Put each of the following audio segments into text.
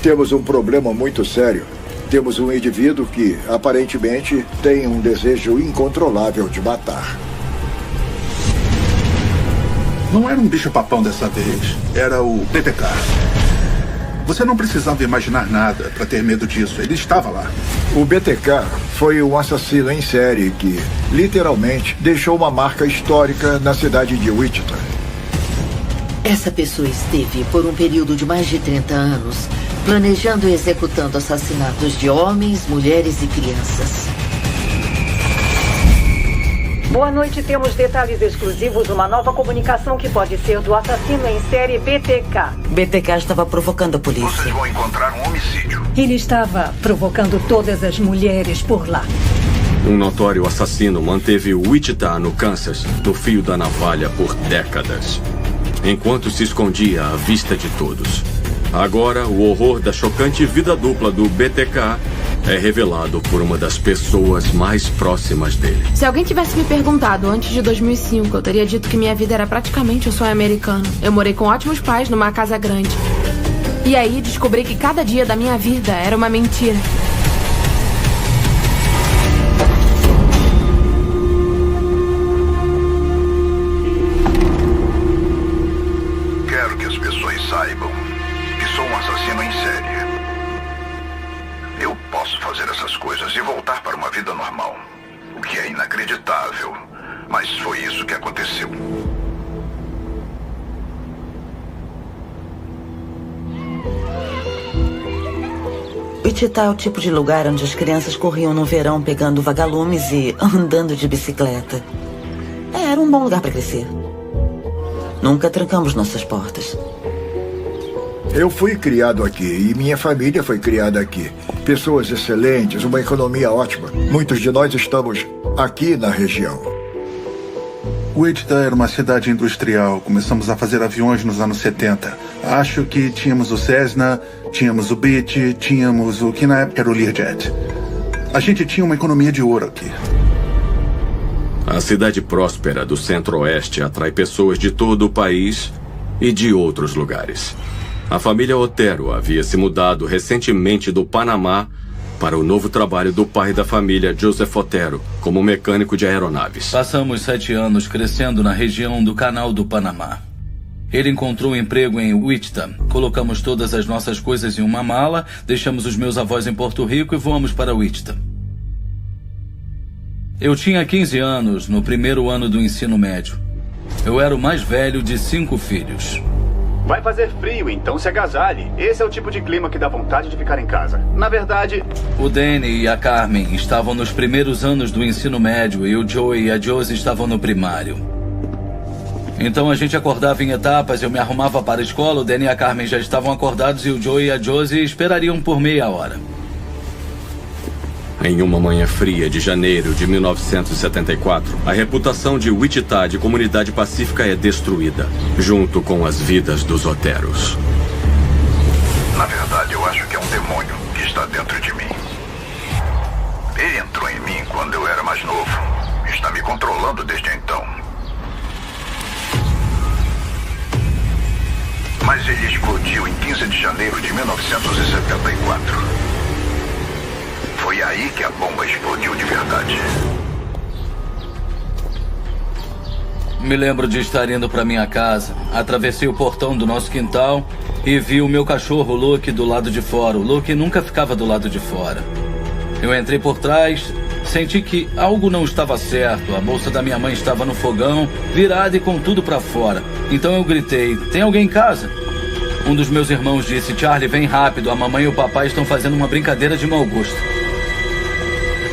Temos um problema muito sério. Temos um indivíduo que, aparentemente, tem um desejo incontrolável de matar. Não era um bicho-papão dessa vez. Era o BTK. Você não precisava imaginar nada para ter medo disso. Ele estava lá. O BTK foi um assassino em série que, literalmente, deixou uma marca histórica na cidade de Wichita. Essa pessoa esteve, por um período de mais de 30 anos, planejando e executando assassinatos de homens, mulheres e crianças. Boa noite, temos detalhes exclusivos, uma nova comunicação que pode ser do assassino em série BTK. BTK estava provocando a polícia. Vocês vão encontrar um homicídio. Ele estava provocando todas as mulheres por lá. Um notório assassino manteve Wichita, no Kansas, no fio da navalha por décadas, enquanto se escondia à vista de todos. Agora, o horror da chocante vida dupla do BTK é revelado por uma das pessoas mais próximas dele. Se alguém tivesse me perguntado antes de 2005, eu teria dito que minha vida era praticamente um sonho americano. Eu morei com ótimos pais numa casa grande. E aí descobri que cada dia da minha vida era uma mentira. Quero que as pessoas saibam que sou um assassino em série. Eu posso fazer essas coisas e voltar para uma vida normal. O que é inacreditável. Mas foi isso que aconteceu. Wichita é o tipo de lugar onde as crianças corriam no verão pegando vagalumes e andando de bicicleta. Era um bom lugar para crescer. Nunca trancamos nossas portas. Eu fui criado aqui e minha família foi criada aqui. Pessoas excelentes, uma economia ótima. Muitos de nós estamos aqui na região. Wichita era uma cidade industrial. Começamos a fazer aviões nos anos 70. Acho que tínhamos o Cessna, tínhamos o Beech, tínhamos o que na época era o Learjet. A gente tinha uma economia de ouro aqui. A cidade próspera do Centro-Oeste atrai pessoas de todo o país e de outros lugares. A família Otero havia se mudado recentemente do Panamá para o novo trabalho do pai da família, Joseph Otero, como mecânico de aeronaves. Passamos 7 anos crescendo na região do Canal do Panamá. Ele encontrou um emprego em Wichita. Colocamos todas as nossas coisas em uma mala, deixamos os meus avós em Porto Rico e voamos para Wichita. Eu tinha 15 anos no primeiro ano do ensino médio. Eu era o mais velho de 5 filhos. Vai fazer frio, então se agasalhe. Esse é o tipo de clima que dá vontade de ficar em casa. Na verdade... O Danny e a Carmen estavam nos primeiros anos do ensino médio e o Joey e a Josie estavam no primário. Então a gente acordava em etapas, eu me arrumava para a escola, o Danny e a Carmen já estavam acordados e o Joey e a Josie esperariam por meia hora. Em uma manhã fria de janeiro de 1974, a reputação de Wichita de comunidade pacífica é destruída, junto com as vidas dos Oteros. Na verdade, eu acho que é um demônio que está dentro de mim. Ele entrou em mim quando eu era mais novo. Está me controlando desde então. Mas ele explodiu em 15 de janeiro de 1974. Foi aí que a bomba explodiu de verdade. Me lembro de estar indo para minha casa. Atravessei o portão do nosso quintal e vi o meu cachorro, o Luke, do lado de fora. O Luke nunca ficava do lado de fora. Eu entrei por trás, senti que algo não estava certo. A bolsa da minha mãe estava no fogão, virada e com tudo para fora. Então eu gritei, tem alguém em casa? Um dos meus irmãos disse, Charlie, vem rápido. A mamãe e o papai estão fazendo uma brincadeira de mau gosto.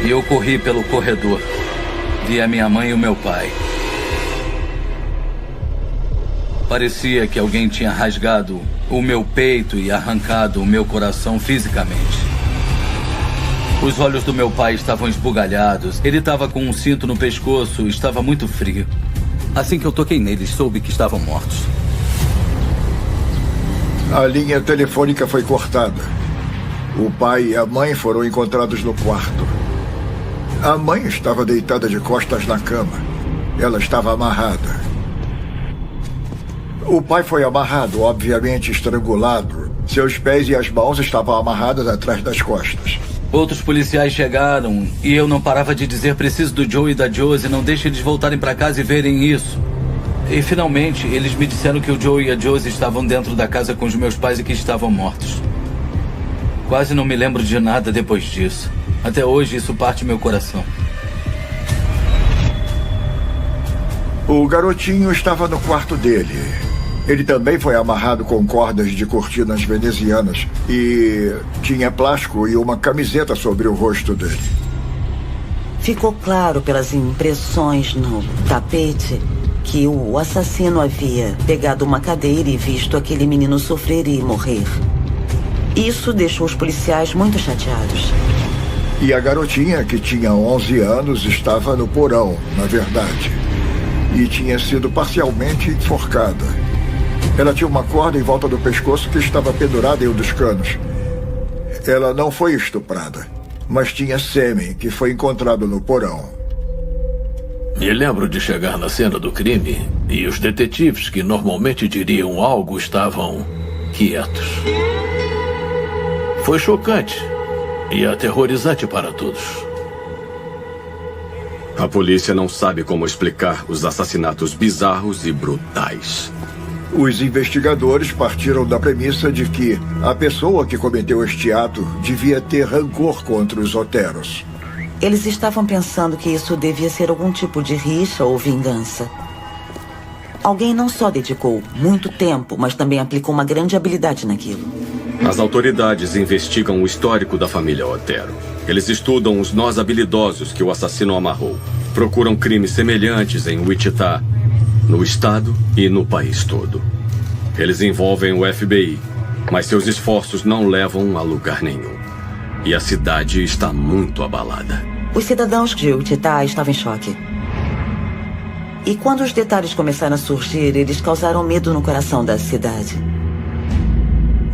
E eu corri pelo corredor. Vi a minha mãe e o meu pai. Parecia que alguém tinha rasgado o meu peito e arrancado o meu coração fisicamente. Os olhos do meu pai estavam esbugalhados. Ele estava com um cinto no pescoço e estava muito frio. Assim que eu toquei neles, soube que estavam mortos. A linha telefônica foi cortada. O pai e a mãe foram encontrados no quarto. A mãe estava deitada de costas na cama. Ela estava amarrada. O pai foi amarrado, obviamente estrangulado. Seus pés e as mãos estavam amarrados atrás das costas. Outros policiais chegaram e eu não parava de dizer: preciso do Joe e da Josie, não deixe eles voltarem para casa e verem isso. E finalmente eles me disseram que o Joe e a Josie estavam dentro da casa com os meus pais e que estavam mortos. Quase não me lembro de nada depois disso. Até hoje isso parte meu coração. O garotinho estava no quarto dele. Ele também foi amarrado com cordas de cortinas venezianas e tinha plástico e uma camiseta sobre o rosto dele. Ficou claro pelas impressões no tapete que o assassino havia pegado uma cadeira e visto aquele menino sofrer e morrer. Isso deixou os policiais muito chateados. E a garotinha, que tinha 11 anos, estava no porão, na verdade. E tinha sido parcialmente enforcada. Ela tinha uma corda em volta do pescoço que estava pendurada em um dos canos. Ela não foi estuprada, mas tinha sêmen que foi encontrado no porão. Me lembro de chegar na cena do crime e os detetives que normalmente diriam algo estavam quietos. Foi chocante e aterrorizante para todos. A polícia não sabe como explicar os assassinatos bizarros e brutais. Os investigadores partiram da premissa de que a pessoa que cometeu este ato devia ter rancor contra os Oteros. Eles estavam pensando que isso devia ser algum tipo de rixa ou vingança. Alguém não só dedicou muito tempo, mas também aplicou uma grande habilidade naquilo. As autoridades investigam o histórico da família Otero. Eles estudam os nós habilidosos que o assassino amarrou. Procuram crimes semelhantes em Wichita, no estado e no país todo. Eles envolvem o FBI, mas seus esforços não levam a lugar nenhum. E a cidade está muito abalada. Os cidadãos de Wichita estavam em choque. E quando os detalhes começaram a surgir, eles causaram medo no coração da cidade.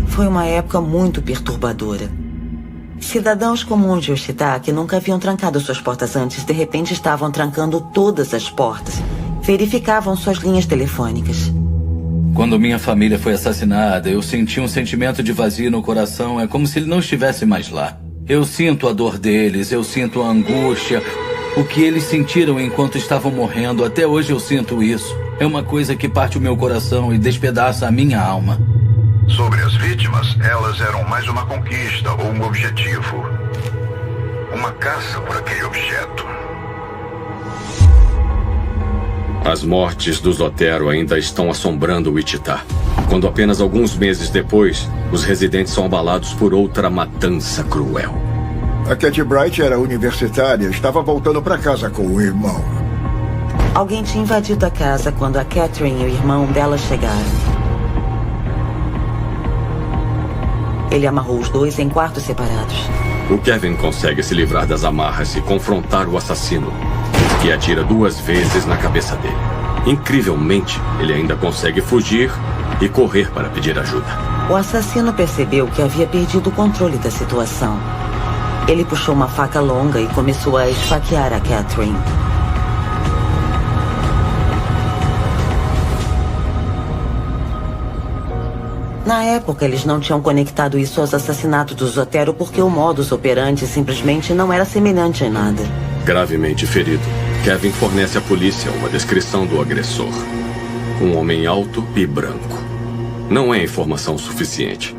Foi uma época muito perturbadora. Cidadãos comuns de Wichita, que nunca haviam trancado suas portas antes, de repente estavam trancando todas as portas. Verificavam suas linhas telefônicas. Quando minha família foi assassinada, eu senti um sentimento de vazio no coração. É como se ele não estivesse mais lá. Eu sinto a dor deles, eu sinto a angústia, o que eles sentiram enquanto estavam morrendo. Até hoje eu sinto isso. É uma coisa que parte o meu coração e despedaça a minha alma. Sobre as vítimas, elas eram mais uma conquista ou um objetivo. Uma caça por aquele objeto. As mortes dos Otero ainda estão assombrando Wichita. Quando apenas alguns meses depois, os residentes são abalados por outra matança cruel. A Cat Bright era universitária, estava voltando para casa com o irmão. Alguém tinha invadido a casa quando a Catherine e o irmão dela chegaram. Ele amarrou os dois em quartos separados. O Kevin consegue se livrar das amarras e confrontar o assassino, que atira 2 vezes na cabeça dele. Incrivelmente, ele ainda consegue fugir e correr para pedir ajuda. O assassino percebeu que havia perdido o controle da situação. Ele puxou uma faca longa e começou a esfaquear a Catherine. Na época, eles não tinham conectado isso aos assassinatos dos Otero porque o modus operandi simplesmente não era semelhante em nada. Gravemente ferido, Kevin fornece à polícia uma descrição do agressor. Um homem alto e branco. Não é informação suficiente.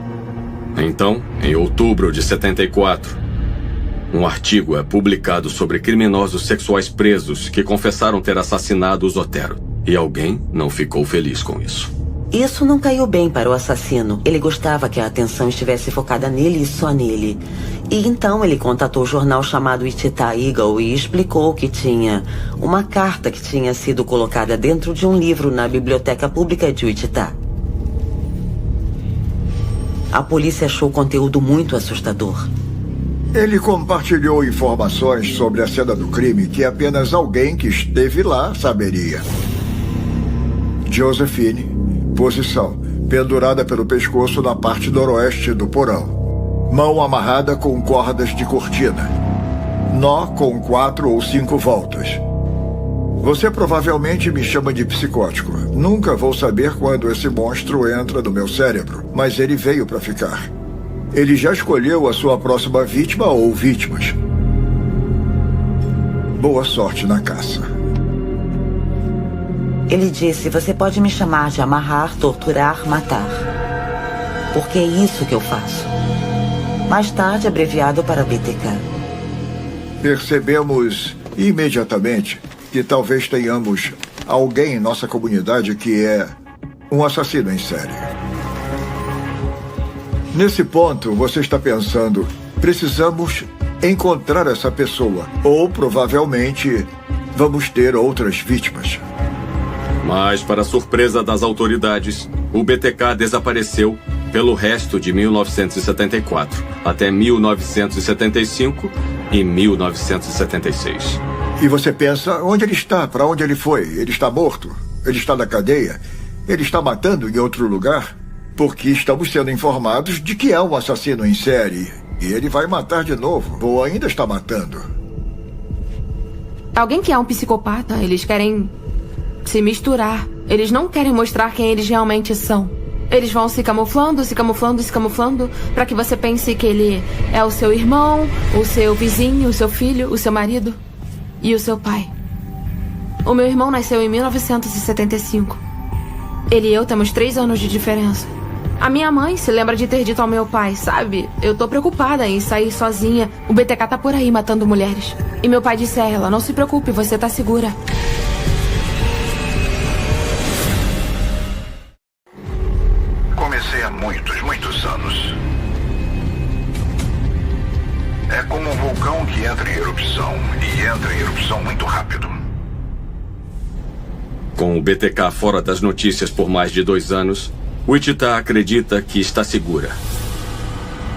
Então, em outubro de 74, um artigo é publicado sobre criminosos sexuais presos que confessaram ter assassinado os Otero. E alguém não ficou feliz com isso. Isso não caiu bem para o assassino. Ele gostava que a atenção estivesse focada nele e só nele. E então ele contatou o jornal chamado Wichita Eagle e explicou que tinha uma carta que tinha sido colocada dentro de um livro na biblioteca pública de Wichita. A polícia achou o conteúdo muito assustador. Ele compartilhou informações sobre a cena do crime que apenas alguém que esteve lá saberia. Josephine, posição, pendurada pelo pescoço na parte noroeste do porão. Mão amarrada com cordas de cortina. Nó com 4 ou 5 voltas. Você provavelmente me chama de psicótico. Nunca vou saber quando esse monstro entra no meu cérebro, mas ele veio para ficar. Ele já escolheu a sua próxima vítima ou vítimas. Boa sorte na caça. Ele disse, você pode me chamar de amarrar, torturar, matar. Porque é isso que eu faço. Mais tarde, abreviado para BTK. Percebemos imediatamente que talvez tenhamos alguém em nossa comunidade que é um assassino em série. Nesse ponto, você está pensando, precisamos encontrar essa pessoa, ou provavelmente vamos ter outras vítimas. Mas, para surpresa das autoridades, o BTK desapareceu pelo resto de 1974, até 1975 e 1976. E você pensa, onde ele está? Para onde ele foi? Ele está morto? Ele está na cadeia? Ele está matando em outro lugar? Porque estamos sendo informados de que é um assassino em série. E ele vai matar de novo, ou ainda está matando. Alguém que é um psicopata, eles querem se misturar. Eles não querem mostrar quem eles realmente são. Eles vão se camuflando, para que você pense que ele é o seu irmão, o seu vizinho, o seu filho, o seu marido e o seu pai. O meu irmão nasceu em 1975. Ele e eu temos 3 anos de diferença. A minha mãe se lembra de ter dito ao meu pai, sabe? Eu tô preocupada em sair sozinha. O BTK tá por aí matando mulheres. E meu pai disse a ela, não se preocupe, você tá segura. Comecei há muitos anos. É como um vulcão que entra em erupção, e entra em erupção muito rápido. Com o BTK fora das notícias por mais de 2 anos, Wichita acredita que está segura.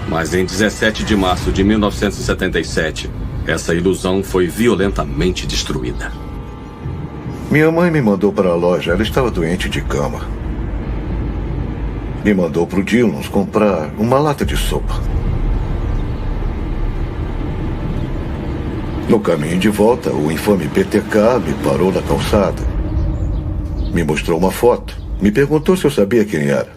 Mas em 17 de março de 1977, essa ilusão foi violentamente destruída. Minha mãe me mandou para a loja. Ela estava doente de cama. Me mandou para o Dillons comprar uma lata de sopa. No caminho de volta, o infame BTK me parou na calçada. Me mostrou uma foto. Me perguntou se eu sabia quem era.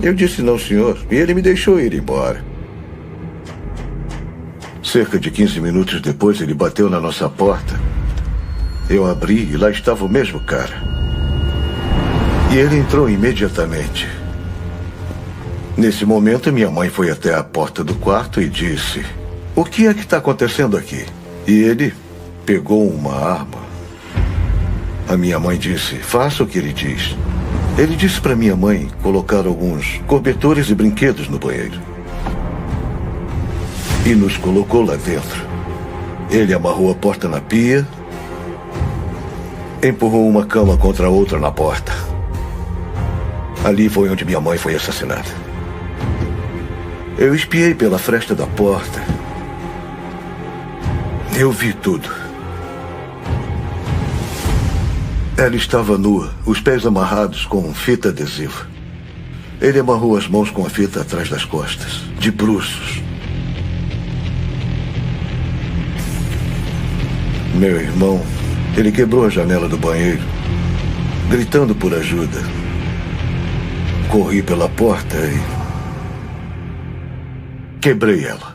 Eu disse não, senhor, e ele me deixou ir embora. Cerca de 15 minutos depois, ele bateu na nossa porta. Eu abri e lá estava o mesmo cara. E ele entrou imediatamente. Nesse momento, minha mãe foi até a porta do quarto e disse, o que é que está acontecendo aqui? E ele pegou uma arma. A minha mãe disse, faça o que ele diz. Ele disse para minha mãe colocar alguns cobertores e brinquedos no banheiro. E nos colocou lá dentro. Ele amarrou a porta na pia, empurrou uma cama contra a outra na porta. Ali foi onde minha mãe foi assassinada. Eu espiei pela fresta da porta. Eu vi tudo. Ela estava nua, os pés amarrados com fita adesiva. Ele amarrou as mãos com a fita atrás das costas, de bruços. Meu irmão, ele quebrou a janela do banheiro, gritando por ajuda. Corri pela porta e quebrei ela.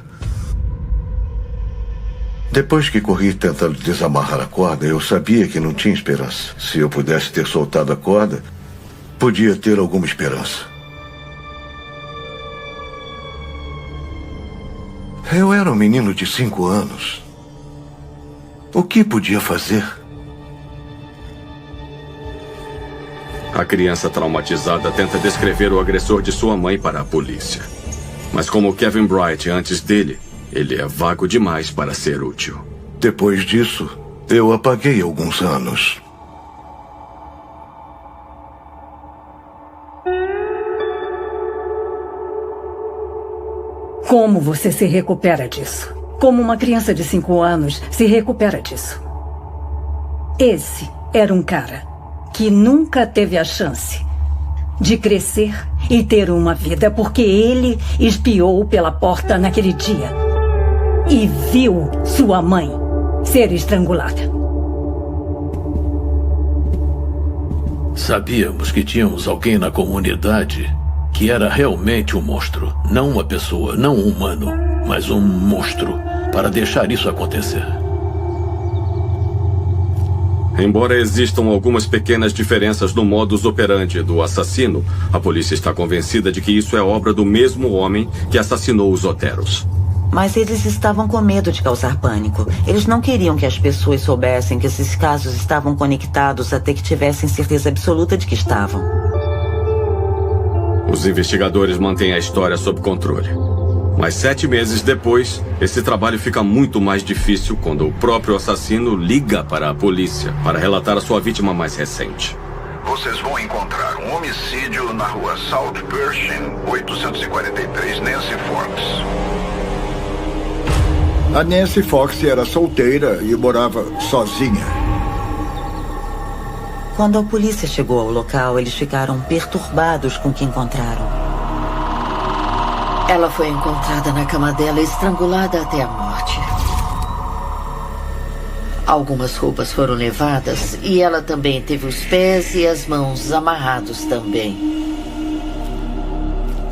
Depois que corri tentando desamarrar a corda, eu sabia que não tinha esperança. Se eu pudesse ter soltado a corda, podia ter alguma esperança. Eu era um menino de 5 anos. O que podia fazer? A criança traumatizada tenta descrever o agressor de sua mãe para a polícia. Mas como Kevin Bright antes dele, ele é vago demais para ser útil. Depois disso, eu apaguei alguns anos. Como você se recupera disso? Como uma criança de 5 anos se recupera disso? Esse era um cara que nunca teve a chance de crescer e ter uma vida porque ele espiou pela porta naquele dia e viu sua mãe ser estrangulada. Sabíamos que tínhamos alguém na comunidade que era realmente um monstro. Não uma pessoa, não um humano, mas um monstro, para deixar isso acontecer. Embora existam algumas pequenas diferenças no modus operandi do assassino, a polícia está convencida de que isso é obra do mesmo homem que assassinou os Oteros. Mas eles estavam com medo de causar pânico. Eles não queriam que as pessoas soubessem que esses casos estavam conectados até que tivessem certeza absoluta de que estavam. Os investigadores mantêm a história sob controle. Mas 7 meses depois, esse trabalho fica muito mais difícil quando o próprio assassino liga para a polícia para relatar a sua vítima mais recente. Vocês vão encontrar um homicídio na rua South Pershing, 843, Nancy Fox. A Nancy Fox era solteira e morava sozinha. Quando a polícia chegou ao local, eles ficaram perturbados com o que encontraram. Ela foi encontrada na cama dela, estrangulada até a morte. Algumas roupas foram levadas e ela também teve os pés e as mãos amarrados também.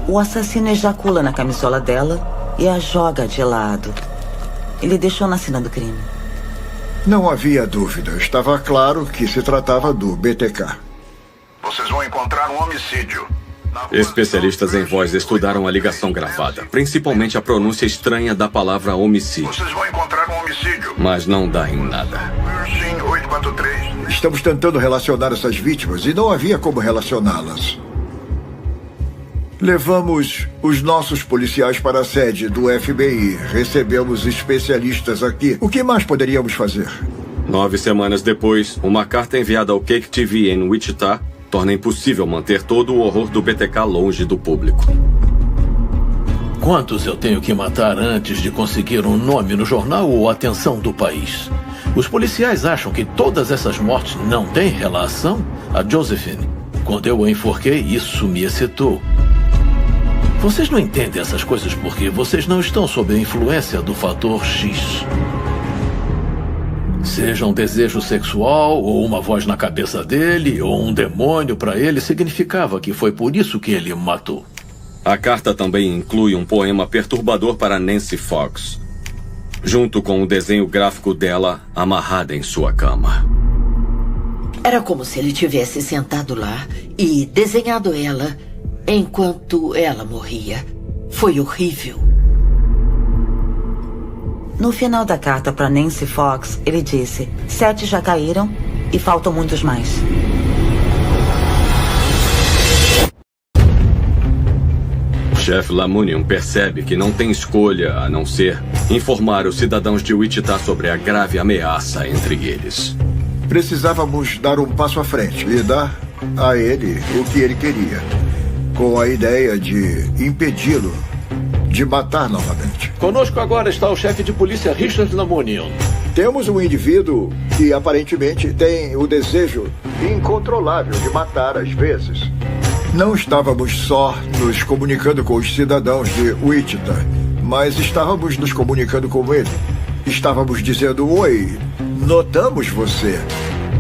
O assassino ejacula na camisola dela e a joga de lado. Ele deixou na cena do crime. Não havia dúvida. Estava claro que se tratava do BTK. Vocês vão encontrar um homicídio. Especialistas em voz estudaram a ligação gravada, principalmente a pronúncia estranha da palavra homicídio. Vocês vão encontrar um homicídio. Mas não dá em nada. Pershing 843. Estamos tentando relacionar essas vítimas e não havia como relacioná-las. Levamos os nossos policiais para a sede do FBI. Recebemos especialistas aqui. O que mais poderíamos fazer? 9 semanas depois, uma carta enviada ao Cake TV em Wichita torna impossível manter todo o horror do BTK longe do público. Quantos eu tenho que matar antes de conseguir um nome no jornal ou a atenção do país? Os policiais acham que todas essas mortes não têm relação? A Josephine, quando eu a enforquei, isso me excitou. Vocês não entendem essas coisas porque vocês não estão sob a influência do fator X. Seja um desejo sexual, ou uma voz na cabeça dele, ou um demônio para ele, significava que foi por isso que ele matou. A carta também inclui um poema perturbador para Nancy Fox, junto com o desenho gráfico dela amarrada em sua cama. Era como se ele tivesse sentado lá e desenhado ela enquanto ela morria. Foi horrível. No final da carta para Nancy Fox, ele disse: 7 já caíram e faltam muitos mais. O chefe Lamunion percebe que não tem escolha a não ser informar os cidadãos de Wichita sobre a grave ameaça entre eles. Precisávamos dar um passo à frente e dar a ele o que ele queria, com a ideia de impedi-lo de matar novamente. Conosco agora está o chefe de polícia Richard Lamunion. Temos um indivíduo que aparentemente tem o desejo incontrolável de matar às vezes. Não estávamos só nos comunicando com os cidadãos de Wichita, mas estávamos nos comunicando com ele. Estávamos dizendo: oi, notamos você.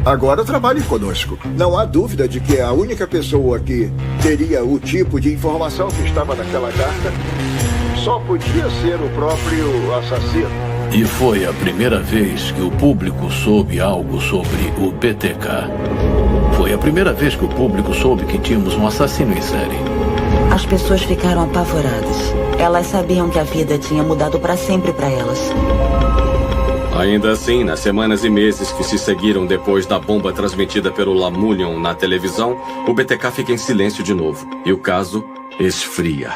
Agora trabalhe conosco. Não há dúvida de que a única pessoa que teria o tipo de informação que estava naquela carta só podia ser o próprio assassino. E foi a primeira vez que o público soube algo sobre o BTK. Foi a primeira vez que o público soube que tínhamos um assassino em série. As pessoas ficaram apavoradas. Elas sabiam que a vida tinha mudado para sempre para elas. Ainda assim, nas semanas e meses que se seguiram depois da bomba transmitida pelo Lamunion na televisão, o BTK fica em silêncio de novo e o caso esfria.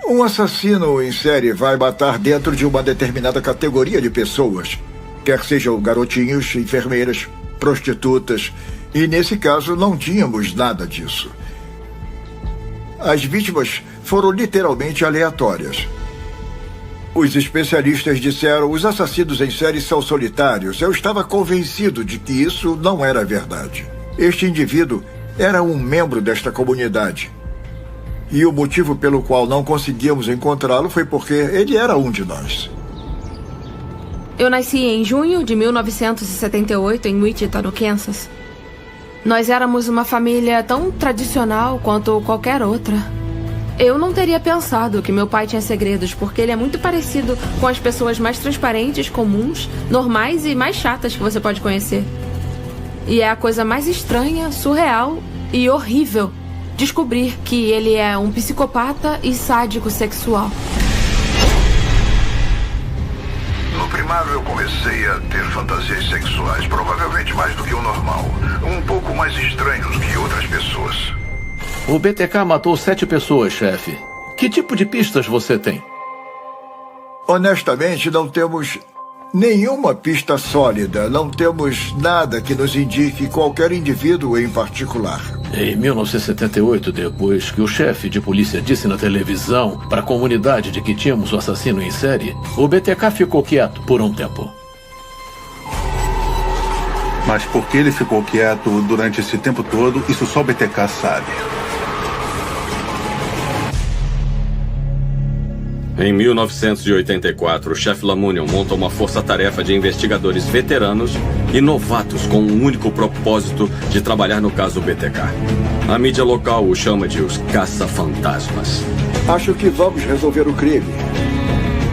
Um assassino em série vai matar dentro de uma determinada categoria de pessoas, quer sejam garotinhos, enfermeiras, prostitutas, e nesse caso não tínhamos nada disso. As vítimas foram literalmente aleatórias. Os especialistas disseram: os assassinos em série são solitários. Eu estava convencido de que isso não era verdade. Este indivíduo era um membro desta comunidade. E o motivo pelo qual não conseguíamos encontrá-lo foi porque ele era um de nós. Eu nasci em junho de 1978 em Wichita, no Kansas. Nós éramos uma família tão tradicional quanto qualquer outra. Eu não teria pensado que meu pai tinha segredos, porque ele é muito parecido com as pessoas mais transparentes, comuns, normais e mais chatas que você pode conhecer. E é a coisa mais estranha, surreal e horrível descobrir que ele é um psicopata e sádico sexual. No primário eu comecei a ter fantasias sexuais, provavelmente mais do que o normal. Um pouco mais estranhos que outras pessoas. O BTK matou 7 pessoas, chefe. Que tipo de pistas você tem? Honestamente, não temos nenhuma pista sólida. Não temos nada que nos indique qualquer indivíduo em particular. Em 1978, depois que o chefe de polícia disse na televisão para a comunidade de que tínhamos o assassino em série, o BTK ficou quieto por um tempo. Mas por que ele ficou quieto durante esse tempo todo, isso só o BTK sabe. Em 1984, o chefe Lamunion monta uma força-tarefa de investigadores veteranos e novatos com o único propósito de trabalhar no caso BTK. A mídia local o chama de os caça-fantasmas. Acho que vamos resolver o crime.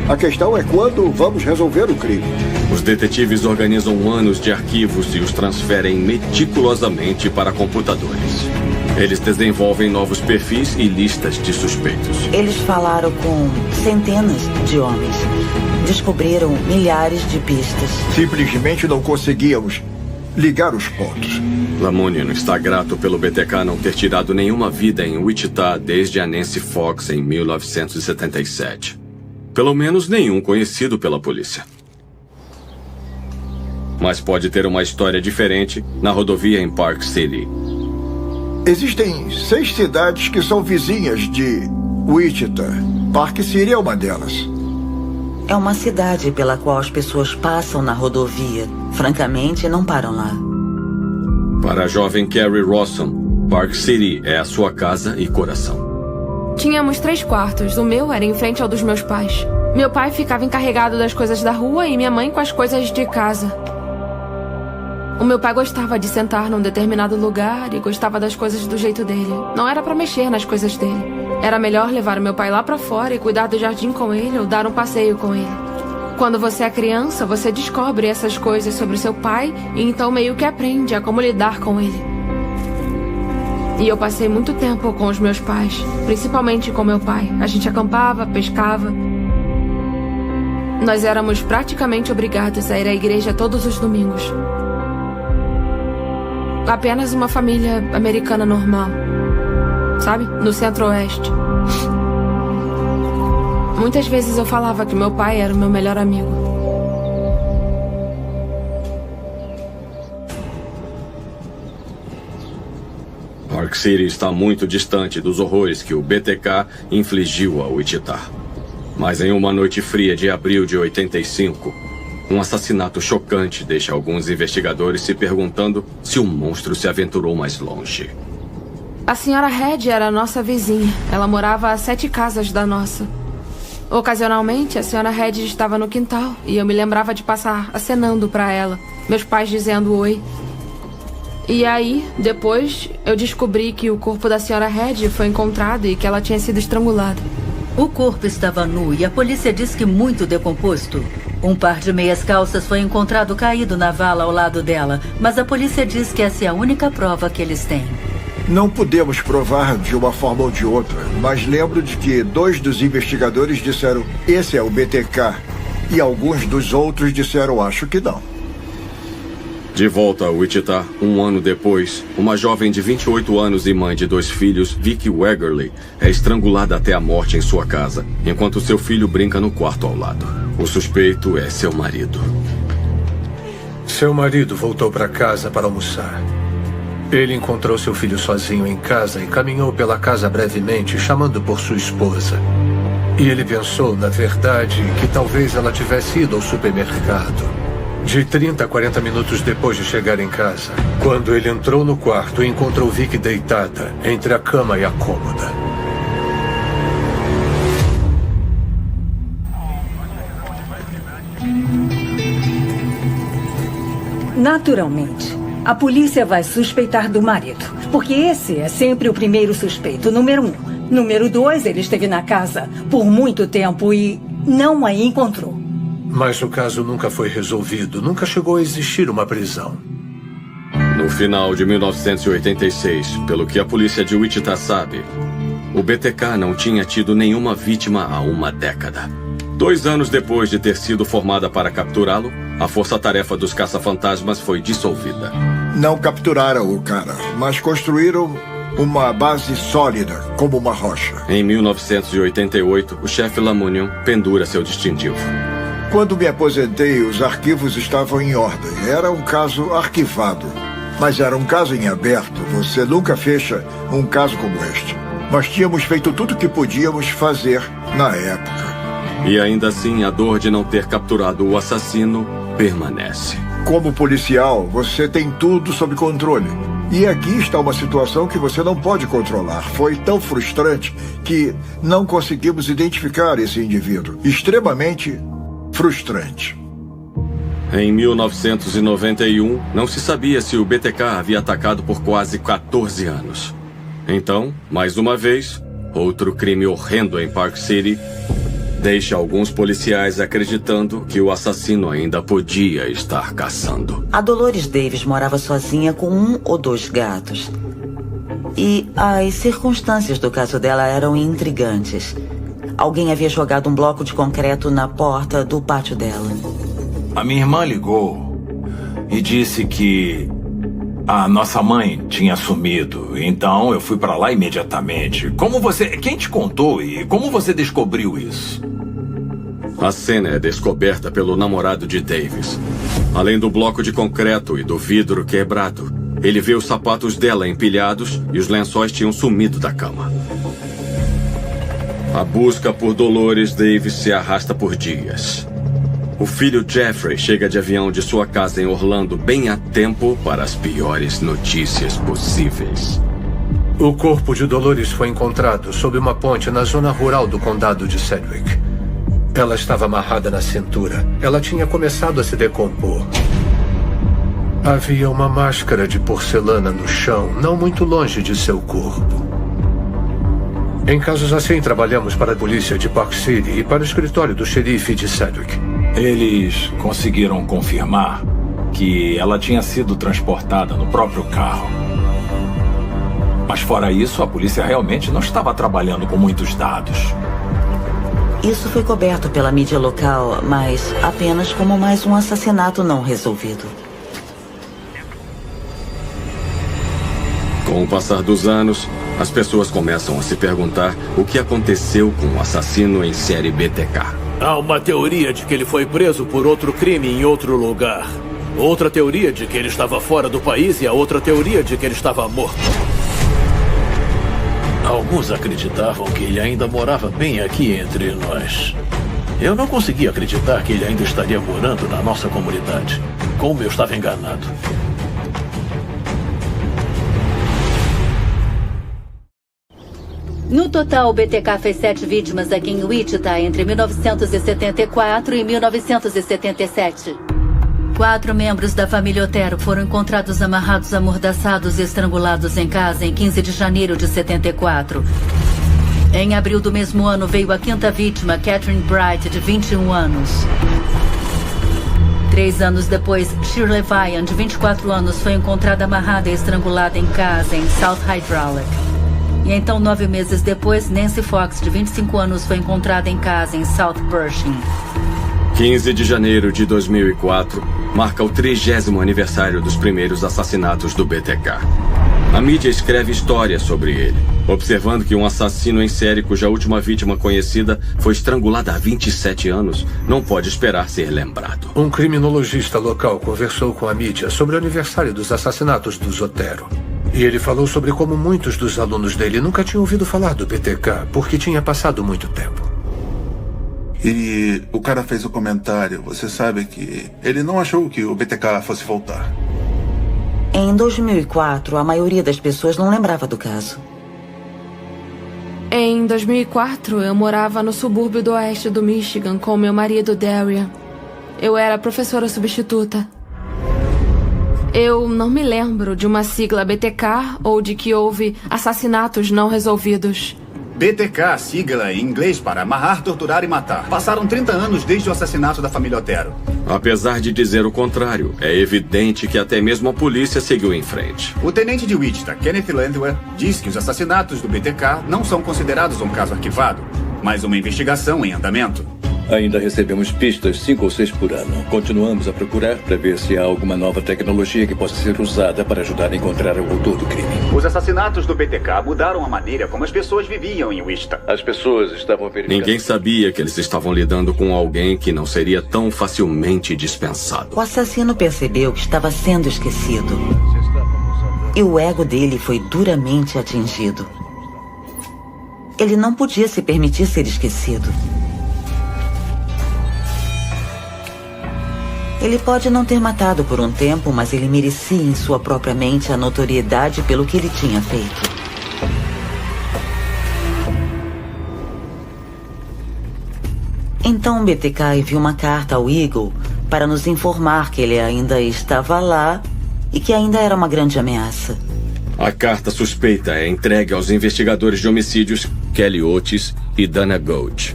A questão é quando vamos resolver o crime. Os detetives organizam anos de arquivos e os transferem meticulosamente para computadores. Eles desenvolvem novos perfis e listas de suspeitos. Eles falaram com centenas de homens. Descobriram milhares de pistas. Simplesmente não conseguíamos ligar os pontos. Lamunion está grato pelo BTK não ter tirado nenhuma vida em Wichita desde a Nancy Fox em 1977. Pelo menos nenhum conhecido pela polícia. Mas pode ter uma história diferente na rodovia em Park City. Existem 6 cidades que são vizinhas de Wichita. Park City é uma delas. É uma cidade pela qual as pessoas passam na rodovia. Francamente, não param lá. Para a jovem Carrie Rawson, Park City é a sua casa e coração. Tínhamos 3 quartos. O meu era em frente ao dos meus pais. Meu pai ficava encarregado das coisas da rua e minha mãe com as coisas de casa. O meu pai gostava de sentar num determinado lugar e gostava das coisas do jeito dele. Não era pra mexer nas coisas dele. Era melhor levar o meu pai lá pra fora e cuidar do jardim com ele ou dar um passeio com ele. Quando você é criança, você descobre essas coisas sobre seu pai e então meio que aprende a como lidar com ele. E eu passei muito tempo com os meus pais, principalmente com meu pai. A gente acampava, pescava. Nós éramos praticamente obrigados a ir à igreja todos os domingos. Apenas uma família americana normal. Sabe? No Centro-Oeste. Muitas vezes eu falava que meu pai era o meu melhor amigo. Park City está muito distante dos horrores que o BTK infligiu a Wichita. Mas em uma noite fria de abril de 85... um assassinato chocante deixa alguns investigadores se perguntando se o monstro se aventurou mais longe. A senhora Red era a nossa vizinha. Ela morava a 7 casas da nossa. Ocasionalmente, a senhora Red estava no quintal e eu me lembrava de passar acenando para ela, meus pais dizendo oi. E aí, depois, eu descobri que o corpo da senhora Red foi encontrado e que ela tinha sido estrangulada. O corpo estava nu e a polícia diz que muito decomposto. Um par de meias calças foi encontrado caído na vala ao lado dela, mas a polícia diz que essa é a única prova que eles têm. Não podemos provar de uma forma ou de outra, mas lembro de que 2 dos investigadores disseram esse é o BTK e alguns dos outros disseram acho que não. De volta a Wichita, um ano depois, uma jovem de 28 anos e mãe de 2 filhos, Vicky Wegerly, é estrangulada até a morte em sua casa, enquanto seu filho brinca no quarto ao lado. O suspeito é seu marido. Seu marido voltou para casa para almoçar. Ele encontrou seu filho sozinho em casa e caminhou pela casa brevemente, chamando por sua esposa. E ele pensou, na verdade, que talvez ela tivesse ido ao supermercado. De 30 a 40 minutos depois de chegar em casa, quando ele entrou no quarto, encontrou Vicky deitada entre a cama e a cômoda. Naturalmente, a polícia vai suspeitar do marido, porque esse é sempre o primeiro suspeito, número 1. Número 2, ele esteve na casa por muito tempo e não a encontrou. Mas o caso nunca foi resolvido, nunca chegou a existir uma prisão. No final de 1986, pelo que a polícia de Wichita sabe, o BTK não tinha tido nenhuma vítima há uma década. 2 anos depois de ter sido formada para capturá-lo, a força-tarefa dos caça-fantasmas foi dissolvida. Não capturaram o cara, mas construíram uma base sólida, como uma rocha. Em 1988, o chefe Lamunion pendura seu distintivo. Quando me aposentei, os arquivos estavam em ordem. Era um caso arquivado. Mas era um caso em aberto. Você nunca fecha um caso como este. Nós tínhamos feito tudo o que podíamos fazer na época. E ainda assim, a dor de não ter capturado o assassino permanece. Como policial, você tem tudo sob controle. E aqui está uma situação que você não pode controlar. Foi tão frustrante que não conseguimos identificar esse indivíduo. Extremamente frustrante. Em 1991, não se sabia se o BTK havia atacado por quase 14 anos. Então, mais uma vez, outro crime horrendo em Park City deixa alguns policiais acreditando que o assassino ainda podia estar caçando. A Dolores Davis morava sozinha com 1 ou 2 gatos. E as circunstâncias do caso dela eram intrigantes. Alguém havia jogado um bloco de concreto na porta do pátio dela. A minha irmã ligou e disse que a nossa mãe tinha sumido. Então eu fui para lá imediatamente. Quem te contou e como você descobriu isso? A cena é descoberta pelo namorado de Davis. Além do bloco de concreto e do vidro quebrado, ele vê os sapatos dela empilhados e os lençóis tinham sumido da cama. A busca por Dolores Davis se arrasta por dias. O filho Jeffrey chega de avião de sua casa em Orlando bem a tempo para as piores notícias possíveis. O corpo de Dolores foi encontrado sob uma ponte na zona rural do condado de Sedgwick. Ela estava amarrada na cintura. Ela tinha começado a se decompor. Havia uma máscara de porcelana no chão, não muito longe de seu corpo. Em casos assim, trabalhamos para a polícia de Park City e para o escritório do xerife de Sedgwick. Eles conseguiram confirmar que ela tinha sido transportada no próprio carro. Mas fora isso, a polícia realmente não estava trabalhando com muitos dados. Isso foi coberto pela mídia local, mas apenas como mais um assassinato não resolvido. Com o passar dos anos, as pessoas começam a se perguntar o que aconteceu com o assassino em série BTK. Há uma teoria de que ele foi preso por outro crime em outro lugar. Outra teoria de que ele estava fora do país e a outra teoria de que ele estava morto. Alguns acreditavam que ele ainda morava bem aqui entre nós. Eu não conseguia acreditar que ele ainda estaria morando na nossa comunidade. Como eu estava enganado. No total, o BTK fez 7 vítimas aqui em Wichita entre 1974 e 1977. 4 membros da família Otero foram encontrados amarrados, amordaçados e estrangulados em casa em 15 de janeiro de 74. Em abril do mesmo ano, veio a 5ª vítima, Catherine Bright, de 21 anos. 3 anos depois, Shirley Vian, de 24 anos, foi encontrada amarrada e estrangulada em casa em South Hydraulic. E então, 9 meses depois, Nancy Fox, de 25 anos, foi encontrada em casa em South Pershing. 15 de janeiro de 2004 marca o 30º aniversário dos primeiros assassinatos do BTK. A mídia escreve histórias sobre ele, observando que um assassino em série cuja última vítima conhecida foi estrangulada há 27 anos não pode esperar ser lembrado. Um criminologista local conversou com a mídia sobre o aniversário dos assassinatos dos Otero. E ele falou sobre como muitos dos alunos dele nunca tinham ouvido falar do BTK, porque tinha passado muito tempo. E o cara fez o comentário, você sabe que ele não achou que o BTK fosse voltar. Em 2004, a maioria das pessoas não lembrava do caso. Em 2004, eu morava no subúrbio do oeste do Michigan com meu marido, Darian. Eu era professora substituta. Eu não me lembro de uma sigla BTK ou de que houve assassinatos não resolvidos. BTK, sigla em inglês para amarrar, torturar e matar. Passaram 30 anos desde o assassinato da família Otero. Apesar de dizer o contrário, é evidente que até mesmo a polícia seguiu em frente. O tenente de Wichita, Kenneth Landwehr, diz que os assassinatos do BTK não são considerados um caso arquivado, mas uma investigação em andamento. Ainda recebemos pistas 5 ou 6 por ano. Continuamos a procurar para ver se há alguma nova tecnologia que possa ser usada para ajudar a encontrar o autor do crime. Os assassinatos do BTK mudaram a maneira como as pessoas viviam em Wichita. As pessoas estavam verificando... Ninguém sabia que eles estavam lidando com alguém que não seria tão facilmente dispensado. O assassino percebeu que estava sendo esquecido. E o ego dele foi duramente atingido. Ele não podia se permitir ser esquecido. Ele pode não ter matado por um tempo, mas ele merecia em sua própria mente a notoriedade pelo que ele tinha feito. Então BTK enviou uma carta ao Eagle para nos informar que ele ainda estava lá e que ainda era uma grande ameaça. A carta suspeita é entregue aos investigadores de homicídios Kelly Otis e Dana Gold.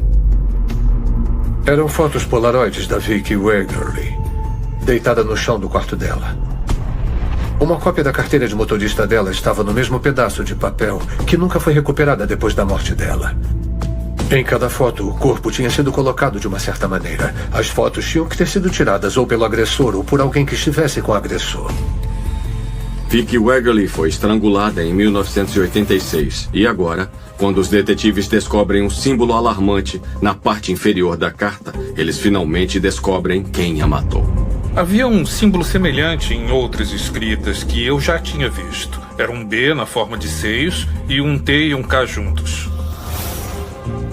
Eram fotos polaroides da Vicky Wegerly, deitada no chão do quarto dela. Uma cópia da carteira de motorista dela estava no mesmo pedaço de papel que nunca foi recuperada depois da morte dela. Em cada foto, o corpo tinha sido colocado de uma certa maneira. As fotos tinham que ter sido tiradas ou pelo agressor ou por alguém que estivesse com o agressor. Vicky Wegerly foi estrangulada em 1986 e agora, quando os detetives descobrem um símbolo alarmante na parte inferior da carta, eles finalmente descobrem quem a matou. Havia um símbolo semelhante em outras escritas que eu já tinha visto. Era um B na forma de seios e um T e um K juntos.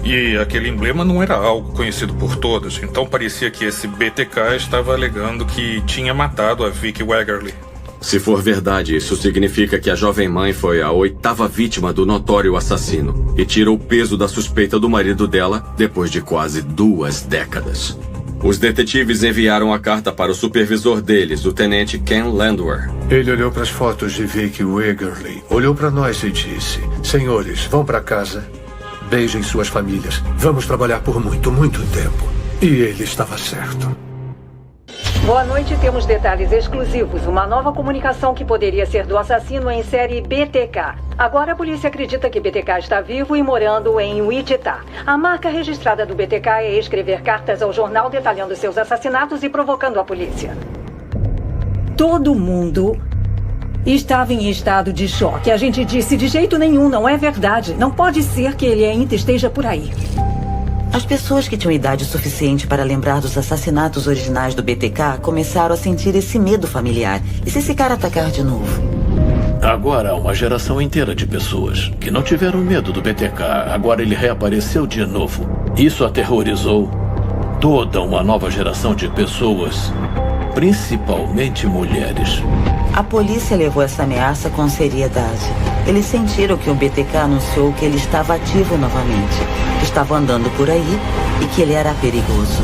E aquele emblema não era algo conhecido por todos, então parecia que esse BTK estava alegando que tinha matado a Vicky Wegerly. Se for verdade, isso significa que a jovem mãe foi a 8ª vítima do notório assassino e tira o peso da suspeita do marido dela depois de quase 2 décadas. Os detetives enviaram a carta para o supervisor deles, o tenente Ken Landwehr. Ele olhou para as fotos de Vicky Wegerly, olhou para nós e disse: senhores, vão para casa, beijem suas famílias, vamos trabalhar por muito, muito tempo. E ele estava certo. Boa noite, temos detalhes exclusivos. Uma nova comunicação que poderia ser do assassino em série BTK. Agora a polícia acredita que BTK está vivo e morando em Wichita. A marca registrada do BTK é escrever cartas ao jornal detalhando seus assassinatos e provocando a polícia. Todo mundo estava em estado de choque. A gente disse, de jeito nenhum, não é verdade. Não pode ser que ele ainda esteja por aí. As pessoas que tinham idade suficiente para lembrar dos assassinatos originais do BTK começaram a sentir esse medo familiar. E se esse cara atacar de novo? Agora há uma geração inteira de pessoas que não tiveram medo do BTK. Agora ele reapareceu de novo. Isso aterrorizou toda uma nova geração de pessoas, principalmente mulheres. A polícia levou essa ameaça com seriedade. Eles sentiram que o BTK anunciou que ele estava ativo novamente, que estava andando por aí e que ele era perigoso.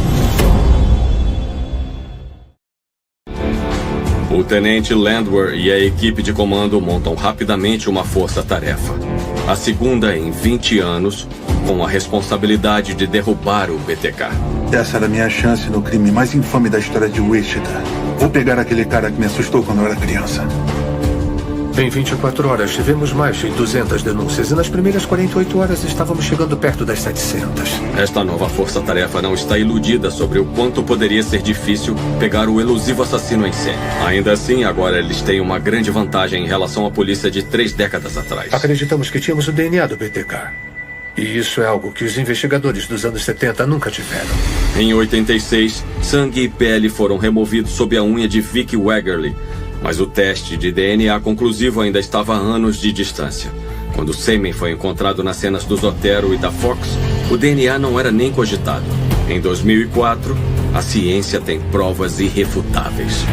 O tenente Landwehr e a equipe de comando montam rapidamente uma força-tarefa. A segunda em 20 anos, com a responsabilidade de derrubar o BTK. Essa era a minha chance no crime mais infame da história de Wichita. Vou pegar aquele cara que me assustou quando eu era criança. Em 24 horas tivemos mais de 200 denúncias e nas primeiras 48 horas estávamos chegando perto das 700. Esta nova força-tarefa não está iludida sobre o quanto poderia ser difícil pegar o elusivo assassino em série. Ainda assim, agora eles têm uma grande vantagem em relação à polícia de 3 décadas atrás. Acreditamos que tínhamos o DNA do BTK. E isso é algo que os investigadores dos anos 70 nunca tiveram. Em 86, sangue e pele foram removidos sob a unha de Vicky Wegerly, mas o teste de DNA conclusivo ainda estava a anos de distância. Quando o sêmen foi encontrado nas cenas dos Otero e da Fox, o DNA não era nem cogitado. Em 2004, a ciência tem provas irrefutáveis.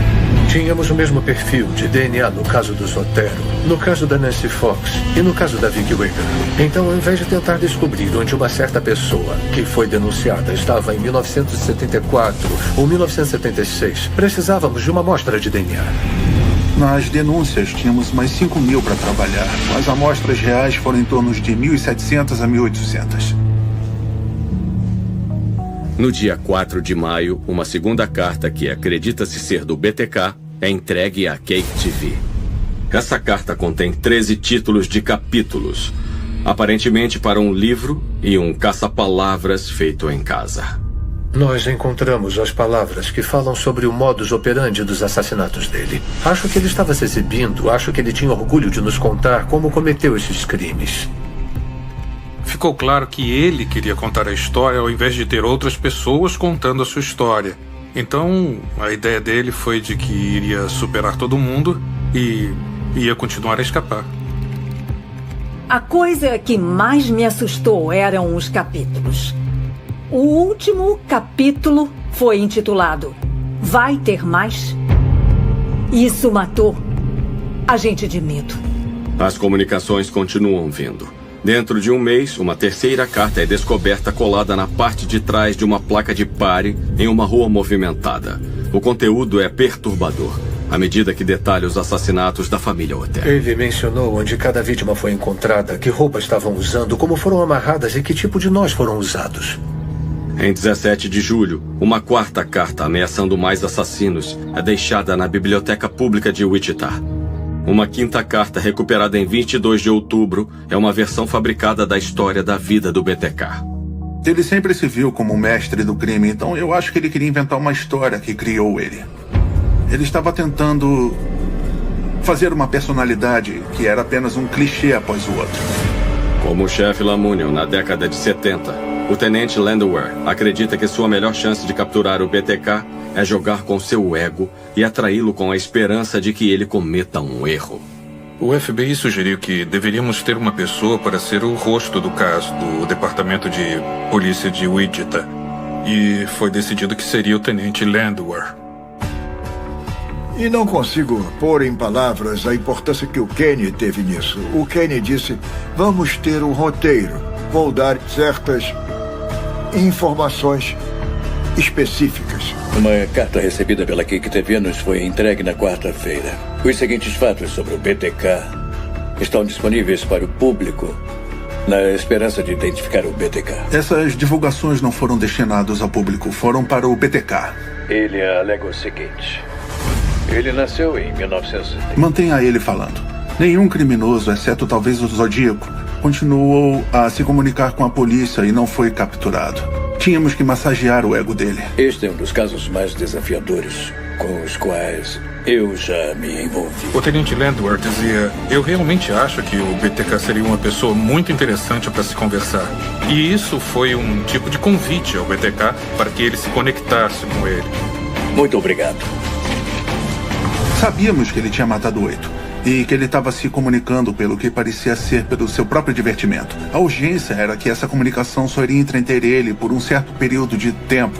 Tínhamos o mesmo perfil de DNA no caso dos Otero, no caso da Nancy Fox e no caso da Vicky Wegerly. Então, ao invés de tentar descobrir onde uma certa pessoa que foi denunciada estava em 1974 ou 1976, precisávamos de uma amostra de DNA. Nas denúncias, tínhamos mais 5.000 para trabalhar. As amostras reais foram em torno de 1.700 a 1.800. No dia 4 de maio, uma segunda carta que acredita-se ser do BTK é entregue à Cake TV. Essa carta contém 13 títulos de capítulos, aparentemente para um livro e um caça-palavras feito em casa. Nós encontramos as palavras que falam sobre o modus operandi dos assassinatos dele. Acho que ele estava se exibindo, acho que ele tinha orgulho de nos contar como cometeu esses crimes. Ficou claro que ele queria contar a história ao invés de ter outras pessoas contando a sua história. Então, a ideia dele foi de que iria superar todo mundo e ia continuar a escapar. A coisa que mais me assustou eram os capítulos. O último capítulo foi intitulado Vai Ter Mais? Isso matou a gente de medo. As comunicações continuam vindo. Dentro de um mês, uma terceira carta é descoberta colada na parte de trás de uma placa de pare em uma rua movimentada. O conteúdo é perturbador, à medida que detalha os assassinatos da família Otero. Ele mencionou onde cada vítima foi encontrada, que roupas estavam usando, como foram amarradas e que tipo de nós foram usados. Em 17 de julho, uma quarta carta ameaçando mais assassinos é deixada na Biblioteca Pública de Wichita. Uma quinta carta recuperada em 22 de outubro é uma versão fabricada da história da vida do BTK. Ele sempre se viu como o mestre do crime, então eu acho que ele queria inventar uma história que criou ele. Ele estava tentando fazer uma personalidade que era apenas um clichê após o outro. Como o chefe Lamunion na década de 70, o tenente Landwehr acredita que sua melhor chance de capturar o BTK é jogar com seu ego e atraí-lo com a esperança de que ele cometa um erro. O FBI sugeriu que deveríamos ter uma pessoa para ser o rosto do caso do Departamento de Polícia de Wichita. E foi decidido que seria o tenente Landwehr. E não consigo pôr em palavras a importância que o Kenny teve nisso. O Kenny disse, vamos ter um roteiro. Vou dar certas informações específicas. Uma carta recebida pela Cake TV nos foi entregue na quarta-feira. Os seguintes fatos sobre o BTK estão disponíveis para o público na esperança de identificar o BTK. Essas divulgações não foram destinadas ao público, foram para o BTK. Ele alega o seguinte. Ele nasceu em 1970. Mantenha ele falando. Nenhum criminoso, exceto talvez o Zodíaco, continuou a se comunicar com a polícia e não foi capturado. Tínhamos que massagear o ego dele. Este é um dos casos mais desafiadores com os quais eu já me envolvi. O tenente Landwehr dizia, eu realmente acho que o BTK seria uma pessoa muito interessante para se conversar. E isso foi um tipo de convite ao BTK para que ele se conectasse com ele. Muito obrigado. Sabíamos que ele tinha matado 8 e que ele estava se comunicando pelo que parecia ser pelo seu próprio divertimento. A urgência era que essa comunicação só iria entreter ele por um certo período de tempo.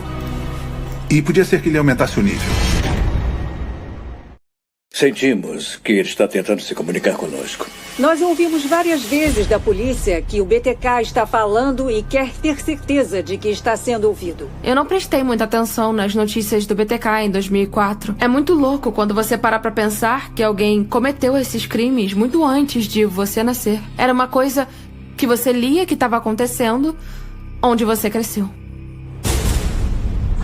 E podia ser que ele aumentasse o nível. Sentimos que ele está tentando se comunicar conosco. Nós ouvimos várias vezes da polícia que o BTK está falando e quer ter certeza de que está sendo ouvido. Eu não prestei muita atenção nas notícias do BTK em 2004. É muito louco quando você para pra pensar que alguém cometeu esses crimes muito antes de você nascer. Era uma coisa que você lia que estava acontecendo onde você cresceu.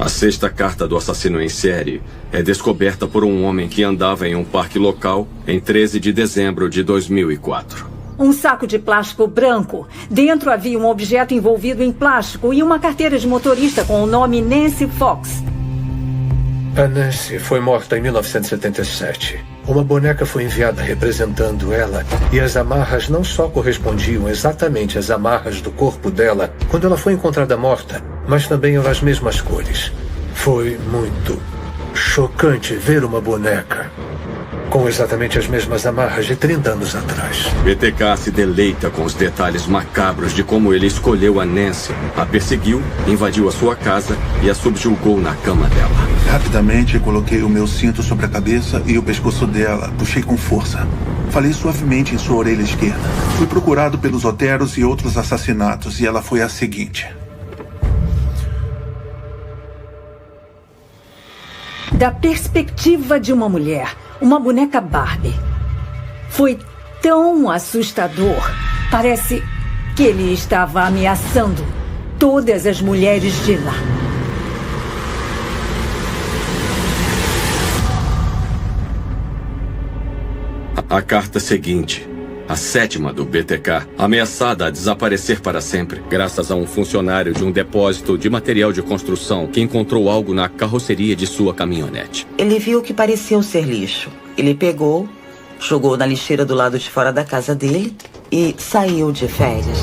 A sexta carta do assassino em série é descoberta por um homem que andava em um parque local em 13 de dezembro de 2004. Um saco de plástico branco. Dentro havia um objeto envolvido em plástico e uma carteira de motorista com o nome Nancy Fox. A Nancy foi morta em 1977. Uma boneca foi enviada representando ela e as amarras não só correspondiam exatamente às amarras do corpo dela quando ela foi encontrada morta, mas também eram as mesmas cores. Foi muito chocante ver uma boneca com exatamente as mesmas amarras de 30 anos atrás. BTK se deleita com os detalhes macabros de como ele escolheu a Nancy, a perseguiu, invadiu a sua casa e a subjugou na cama dela. Rapidamente, coloquei o meu cinto sobre a cabeça e o pescoço dela. Puxei com força. Falei suavemente em sua orelha esquerda. Fui procurado pelos Oteros e outros assassinatos e ela foi a seguinte. Da perspectiva de uma mulher, uma boneca Barbie. Foi tão assustador. Parece que ele estava ameaçando todas as mulheres de lá. A carta seguinte, a 7ª do BTK, ameaçada a desaparecer para sempre, graças a um funcionário de um depósito de material de construção que encontrou algo na carroceria de sua caminhonete. Ele viu o que pareceu ser lixo. Ele pegou, jogou na lixeira do lado de fora da casa dele e saiu de férias.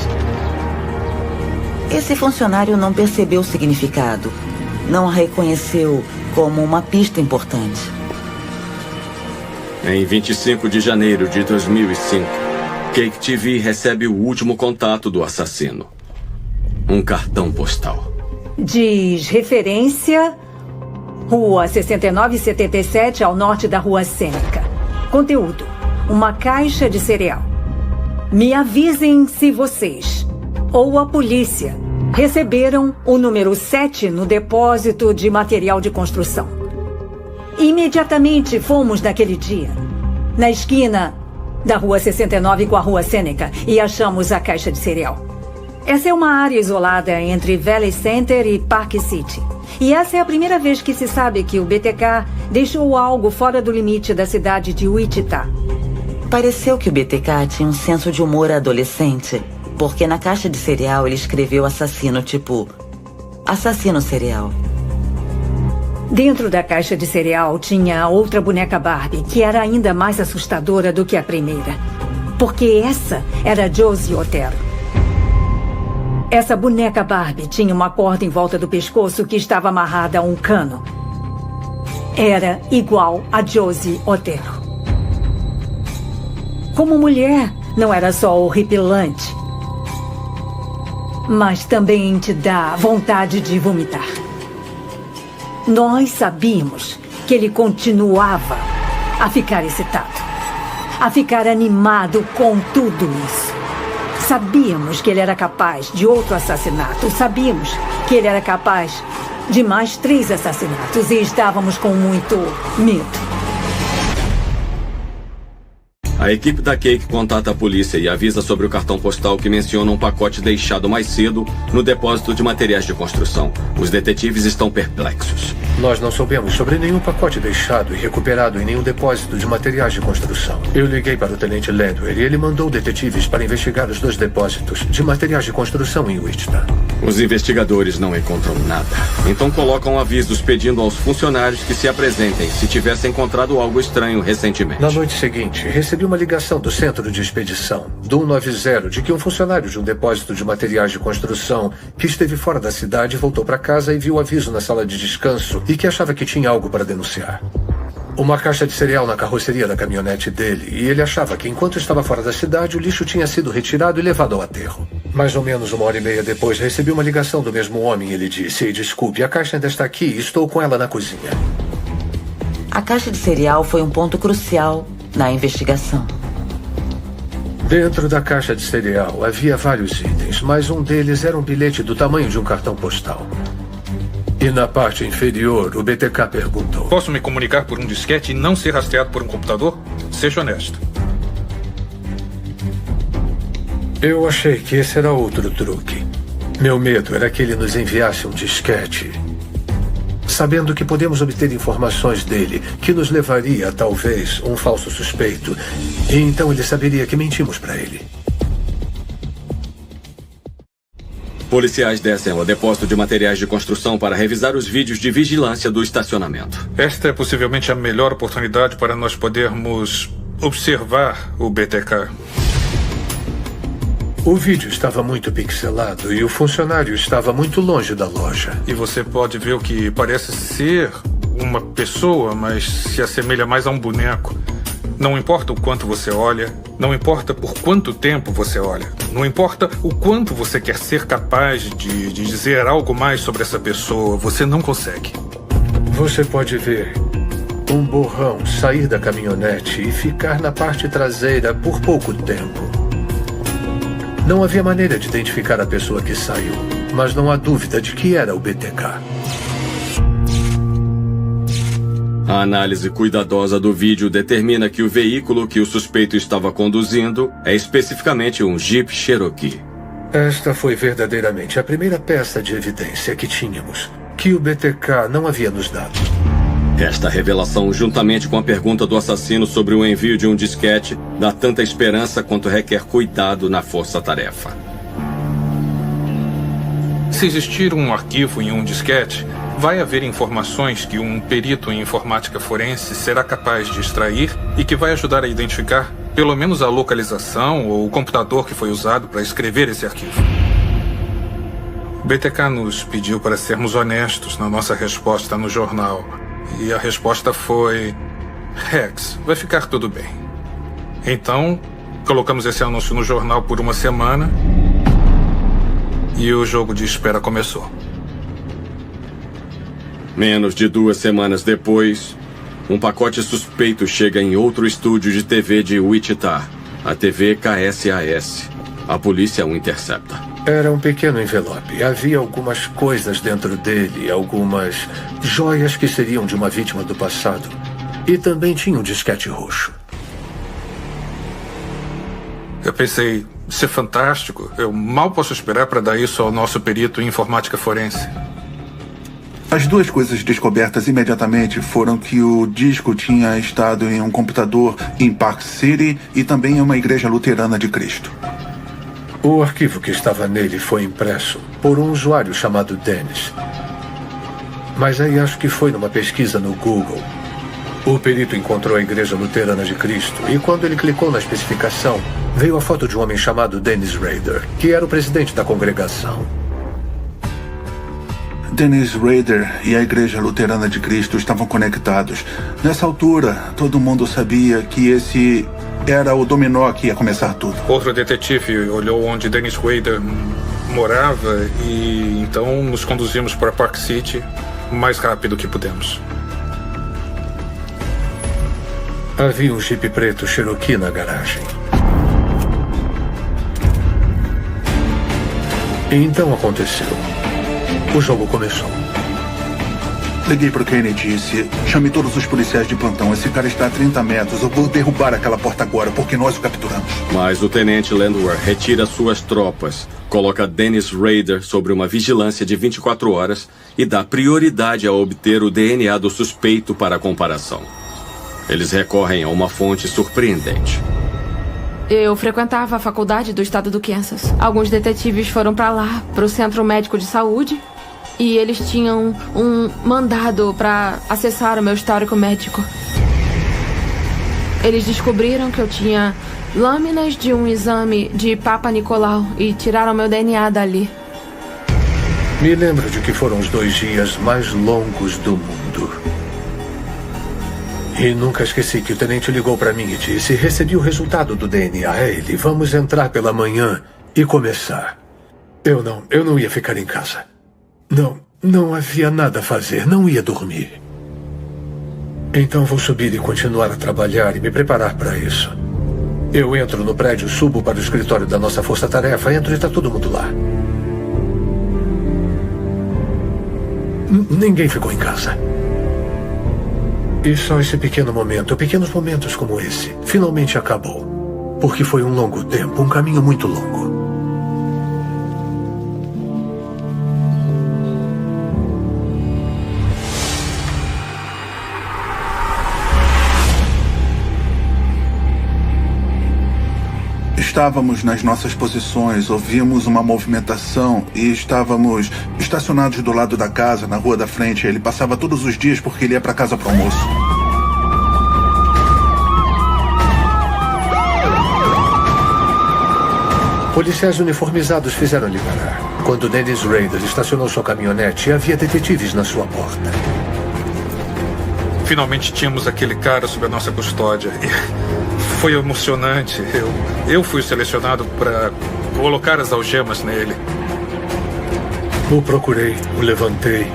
Esse funcionário não percebeu o significado, não a reconheceu como uma pista importante. Em 25 de janeiro de 2005, Cake TV recebe o último contato do assassino. Um cartão postal. Diz referência Rua 6977 ao norte da Rua Sêneca. Conteúdo: uma caixa de cereal. Me avisem se vocês ou a polícia receberam o número 7 no depósito de material de construção. Imediatamente fomos naquele dia, na esquina da Rua 69 com a Rua Sêneca, e achamos a caixa de cereal. Essa é uma área isolada entre Valley Center e Park City. E essa é a primeira vez que se sabe que o BTK deixou algo fora do limite da cidade de Wichita. Pareceu que o BTK tinha um senso de humor adolescente, porque na caixa de cereal ele escreveu assassino, tipo assassino serial. Dentro da caixa de cereal tinha outra boneca Barbie, que era ainda mais assustadora do que a primeira. Porque essa era Josie Otero. Essa boneca Barbie tinha uma corda em volta do pescoço que estava amarrada a um cano. Era igual a Josie Otero. Como mulher, não era só horripilante, mas também te dá vontade de vomitar. Nós sabíamos que ele continuava a ficar excitado, a ficar animado com tudo isso. Sabíamos que ele era capaz de outro assassinato. Sabíamos que ele era capaz de mais 3 assassinatos e estávamos com muito medo. A equipe da Cake contata a polícia e avisa sobre o cartão postal que menciona um pacote deixado mais cedo no depósito de materiais de construção. Os detetives estão perplexos. Nós não soubemos sobre nenhum pacote deixado e recuperado em nenhum depósito de materiais de construção. Eu liguei para o tenente Landwehr e ele mandou detetives para investigar os 2 depósitos de materiais de construção em Wichita. Os investigadores não encontram nada. Então colocam avisos pedindo aos funcionários que se apresentem se tivessem encontrado algo estranho recentemente. Na noite seguinte, recebi uma ligação do centro de expedição, do 190, de que um funcionário de um depósito de materiais de construção que esteve fora da cidade voltou para casa e viu o aviso na sala de descanso e que achava que tinha algo para denunciar. Uma caixa de cereal na carroceria da caminhonete dele, e ele achava que enquanto estava fora da cidade, o lixo tinha sido retirado e levado ao aterro. Mais ou menos 1h30 depois, recebi uma ligação do mesmo homem. Ele disse: desculpe, a caixa ainda está aqui e estou com ela na cozinha. A caixa de cereal foi um ponto crucial na investigação. Dentro da caixa de cereal havia vários itens, mas um deles era um bilhete do tamanho de um cartão postal. E na parte inferior, o BTK perguntou: posso me comunicar por um disquete e não ser rastreado por um computador? Seja honesto. Eu achei que esse era outro truque. Meu medo era que ele nos enviasse um disquete, sabendo que podemos obter informações dele, que nos levaria a, talvez, um falso suspeito. E então ele saberia que mentimos para ele. Policiais descem ao depósito de materiais de construção para revisar os vídeos de vigilância do estacionamento. Esta é possivelmente a melhor oportunidade para nós podermos observar o BTK. O vídeo estava muito pixelado e o funcionário estava muito longe da loja. E você pode ver o que parece ser uma pessoa, mas se assemelha mais a um boneco. Não importa o quanto você olha, não importa por quanto tempo você olha, não importa o quanto você quer ser capaz de dizer algo mais sobre essa pessoa, você não consegue. Você pode ver um borrão sair da caminhonete e ficar na parte traseira por pouco tempo. Não havia maneira de identificar a pessoa que saiu, mas não há dúvida de que era o BTK. A análise cuidadosa do vídeo determina que o veículo que o suspeito estava conduzindo é especificamente um Jeep Cherokee. Esta foi verdadeiramente a primeira peça de evidência que tínhamos, que o BTK não havia nos dado. Esta revelação, juntamente com a pergunta do assassino sobre o envio de um disquete, dá tanta esperança quanto requer cuidado na força-tarefa. Se existir um arquivo em um disquete, vai haver informações que um perito em informática forense será capaz de extrair e que vai ajudar a identificar pelo menos a localização ou o computador que foi usado para escrever esse arquivo. O BTK nos pediu para sermos honestos na nossa resposta no jornal. E a resposta foi: Rex, vai ficar tudo bem. Então, colocamos esse anúncio no jornal por uma semana e o jogo de espera começou. Menos de 2 semanas depois, um pacote suspeito chega em outro estúdio de TV de Wichita, a TV KSAS. A polícia o intercepta. Era um pequeno envelope. Havia algumas coisas dentro dele, algumas joias que seriam de uma vítima do passado. E também tinha um disquete roxo. Eu pensei, isso é fantástico. Eu mal posso esperar para dar isso ao nosso perito em informática forense. As 2 coisas descobertas imediatamente foram que o disco tinha estado em um computador em Park City e também em uma igreja luterana de Cristo. O arquivo que estava nele foi impresso por um usuário chamado Dennis. Mas aí acho que foi numa pesquisa no Google. O perito encontrou a igreja luterana de Cristo e quando ele clicou na especificação, veio a foto de um homem chamado Dennis Rader, que era o presidente da congregação. Dennis Rader e a Igreja Luterana de Cristo estavam conectados. Nessa altura, todo mundo sabia que esse era o dominó que ia começar tudo. Outro detetive olhou onde Dennis Rader morava e então nos conduzimos para Park City o mais rápido que pudemos. Havia um Jeep preto Cherokee na garagem. E então aconteceu. O jogo começou. Liguei pro Kenny e disse: chame todos os policiais de plantão. Esse cara está a 30 metros. Eu vou derrubar aquela porta agora, porque nós o capturamos. Mas o tenente Landwehr retira suas tropas, coloca Dennis Rader sobre uma vigilância de 24 horas e dá prioridade a obter o DNA do suspeito para a comparação. Eles recorrem a uma fonte surpreendente. Eu frequentava a faculdade do estado do Kansas. Alguns detetives foram para lá, para o Centro Médico de Saúde, e eles tinham um mandado para acessar o meu histórico médico. Eles descobriram que eu tinha lâminas de um exame de Papa Nicolau e tiraram meu DNA dali. Me lembro de que foram os 2 dias mais longos do mundo. E nunca esqueci que o tenente ligou para mim e disse: recebi o resultado do DNA. É ele, vamos entrar pela manhã e começar. Eu não ia ficar em casa. Não havia nada a fazer, não ia dormir. Então vou subir e continuar a trabalhar e me preparar para isso. Eu entro no prédio, subo para o escritório da nossa força-tarefa, entro e está todo mundo lá. Ninguém ficou em casa. E só esse pequeno momento, pequenos momentos como esse, finalmente acabou. Porque foi um longo tempo, um caminho muito longo. Estávamos nas nossas posições, ouvimos uma movimentação e estávamos estacionados do lado da casa, na rua da frente. Ele passava todos os dias porque ele ia para casa para o almoço. Policiais uniformizados fizeram-lhe parar. Quando Dennis Rader estacionou sua caminhonete, havia detetives na sua porta. Finalmente tínhamos aquele cara sob a nossa custódia. Foi emocionante. Eu fui selecionado para colocar as algemas nele. O procurei, o levantei.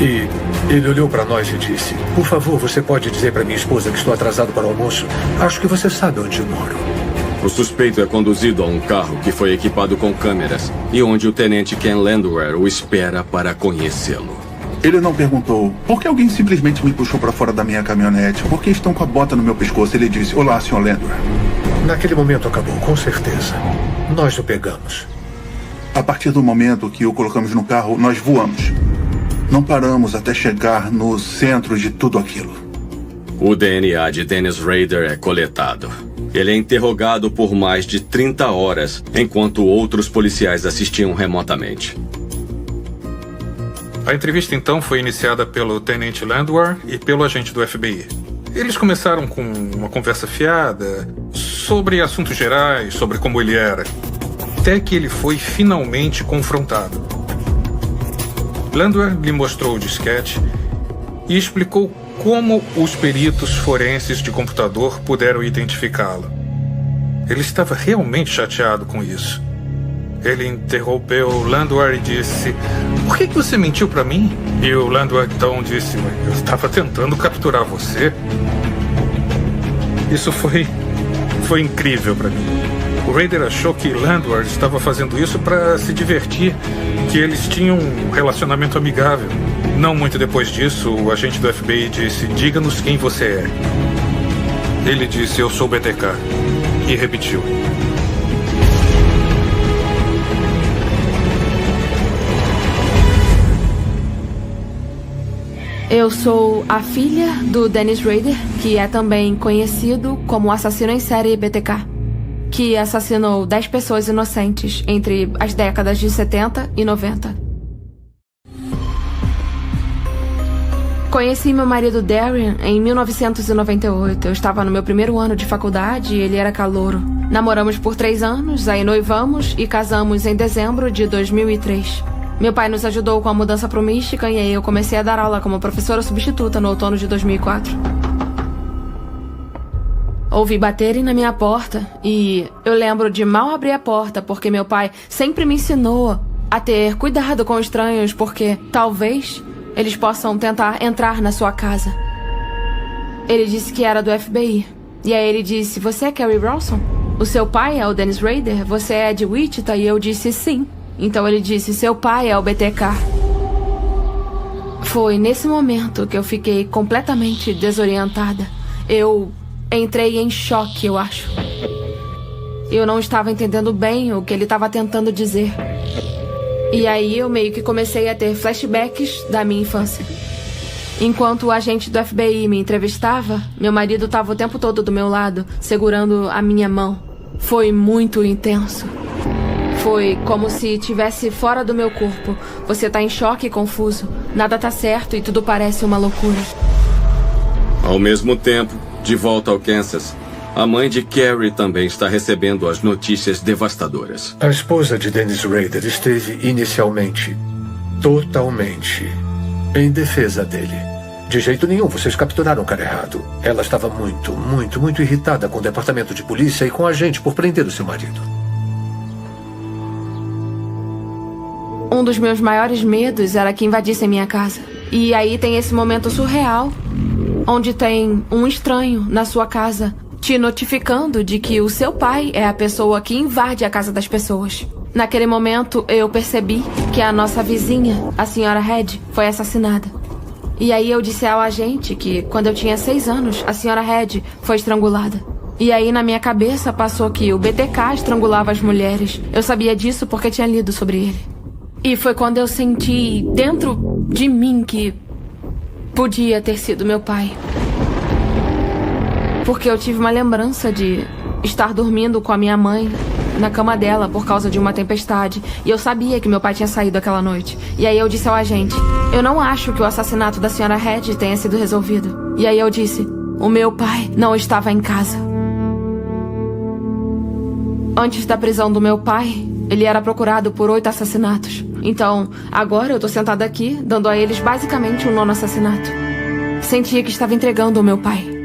E ele olhou para nós e disse: por favor, você pode dizer para minha esposa que estou atrasado para o almoço? Acho que você sabe onde moro. O suspeito é conduzido a um carro que foi equipado com câmeras e onde o tenente Ken Landwehr o espera para conhecê-lo. Ele não perguntou por que alguém simplesmente me puxou para fora da minha caminhonete, por que estão com a bota no meu pescoço. Ele disse: olá, Sr. Landwehr. Naquele momento acabou, com certeza. Nós o pegamos. A partir do momento que o colocamos no carro, nós voamos. Não paramos até chegar no centro de tudo aquilo. O DNA de Dennis Rader é coletado. Ele é interrogado por mais de 30 horas, enquanto outros policiais assistiam remotamente. A entrevista, então, foi iniciada pelo Tenente Landwehr e pelo agente do FBI. Eles começaram com uma conversa fiada sobre assuntos gerais, sobre como ele era, até que ele foi finalmente confrontado. Landwehr lhe mostrou o disquete e explicou como os peritos forenses de computador puderam identificá-lo. Ele estava realmente chateado com isso. Ele interrompeu Landwehr e disse: por que você mentiu para mim? E o Landwehr então disse: eu estava tentando capturar você. Isso foi incrível para mim. O Rader achou que Landwehr estava fazendo isso para se divertir, que eles tinham um relacionamento amigável. Não muito depois disso, o agente do FBI disse: diga-nos quem você é. Ele disse: eu sou o BTK. E repetiu: eu sou a filha do Dennis Rader, que é também conhecido como assassino em série BTK, que assassinou 10 pessoas inocentes entre as décadas de 70 e 90. Conheci meu marido Darren em 1998. Eu estava no meu primeiro ano de faculdade e ele era calouro. Namoramos por 3 anos, aí noivamos e casamos em dezembro de 2003. Meu pai nos ajudou com a mudança para o Michigan e aí eu comecei a dar aula como professora substituta no outono de 2004. Ouvi baterem na minha porta e eu lembro de mal abrir a porta porque meu pai sempre me ensinou a ter cuidado com estranhos porque talvez eles possam tentar entrar na sua casa. Ele disse que era do FBI. E aí ele disse: você é Carrie Rawson? O seu pai é o Dennis Rader? Você é de Wichita? E eu disse sim. Então ele disse: seu pai é o BTK. Foi nesse momento que eu fiquei completamente desorientada. Eu entrei em choque, eu acho. Eu não estava entendendo bem o que ele estava tentando dizer. E aí eu meio que comecei a ter flashbacks da minha infância. Enquanto o agente do FBI me entrevistava, meu marido estava o tempo todo do meu lado, segurando a minha mão. Foi muito intenso. Foi como se estivesse fora do meu corpo. Você tá em choque e confuso. Nada tá certo e tudo parece uma loucura. Ao mesmo tempo, de volta ao Kansas, a mãe de Carrie também está recebendo as notícias devastadoras. A esposa de Dennis Rader esteve inicialmente totalmente em defesa dele. De jeito nenhum, vocês capturaram o cara errado. Ela estava muito irritada com o departamento de polícia e com a gente por prender o seu marido. Um dos meus maiores medos era que invadissem minha casa. E aí tem esse momento surreal, onde tem um estranho na sua casa te notificando de que o seu pai é a pessoa que invade a casa das pessoas. Naquele momento, eu percebi que a nossa vizinha, a senhora Head, foi assassinada. E aí eu disse ao agente que, quando eu tinha 6 anos, a senhora Head foi estrangulada. E aí na minha cabeça passou que o BTK estrangulava as mulheres. Eu sabia disso porque tinha lido sobre ele. E foi quando eu senti dentro de mim que podia ter sido meu pai. Porque eu tive uma lembrança de estar dormindo com a minha mãe na cama dela por causa de uma tempestade. E eu sabia que meu pai tinha saído aquela noite. E aí eu disse ao agente: eu não acho que o assassinato da senhora Head tenha sido resolvido. E aí eu disse: o meu pai não estava em casa. Antes da prisão do meu pai, ele era procurado por 8 assassinatos. Então, agora eu tô sentada aqui, dando a eles basicamente um 9º assassinato. Sentia que estava entregando o meu pai.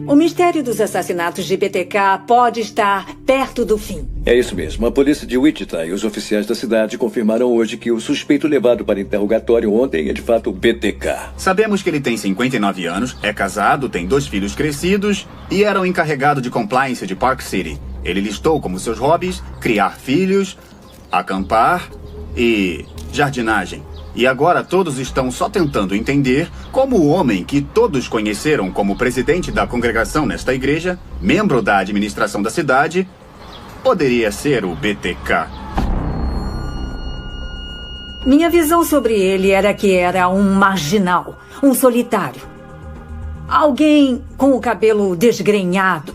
O mistério dos assassinatos de BTK pode estar perto do fim. É isso mesmo. A polícia de Wichita e os oficiais da cidade confirmaram hoje que o suspeito levado para interrogatório ontem é de fato o BTK. Sabemos que ele tem 59 anos, é casado, tem 2 filhos crescidos e era o encarregado de compliance de Park City. Ele listou como seus hobbies criar filhos, acampar e jardinagem. E agora todos estão só tentando entender como o homem que todos conheceram como presidente da congregação nesta igreja, membro da administração da cidade, poderia ser o BTK. Minha visão sobre ele era que era um marginal, um solitário. Alguém com o cabelo desgrenhado.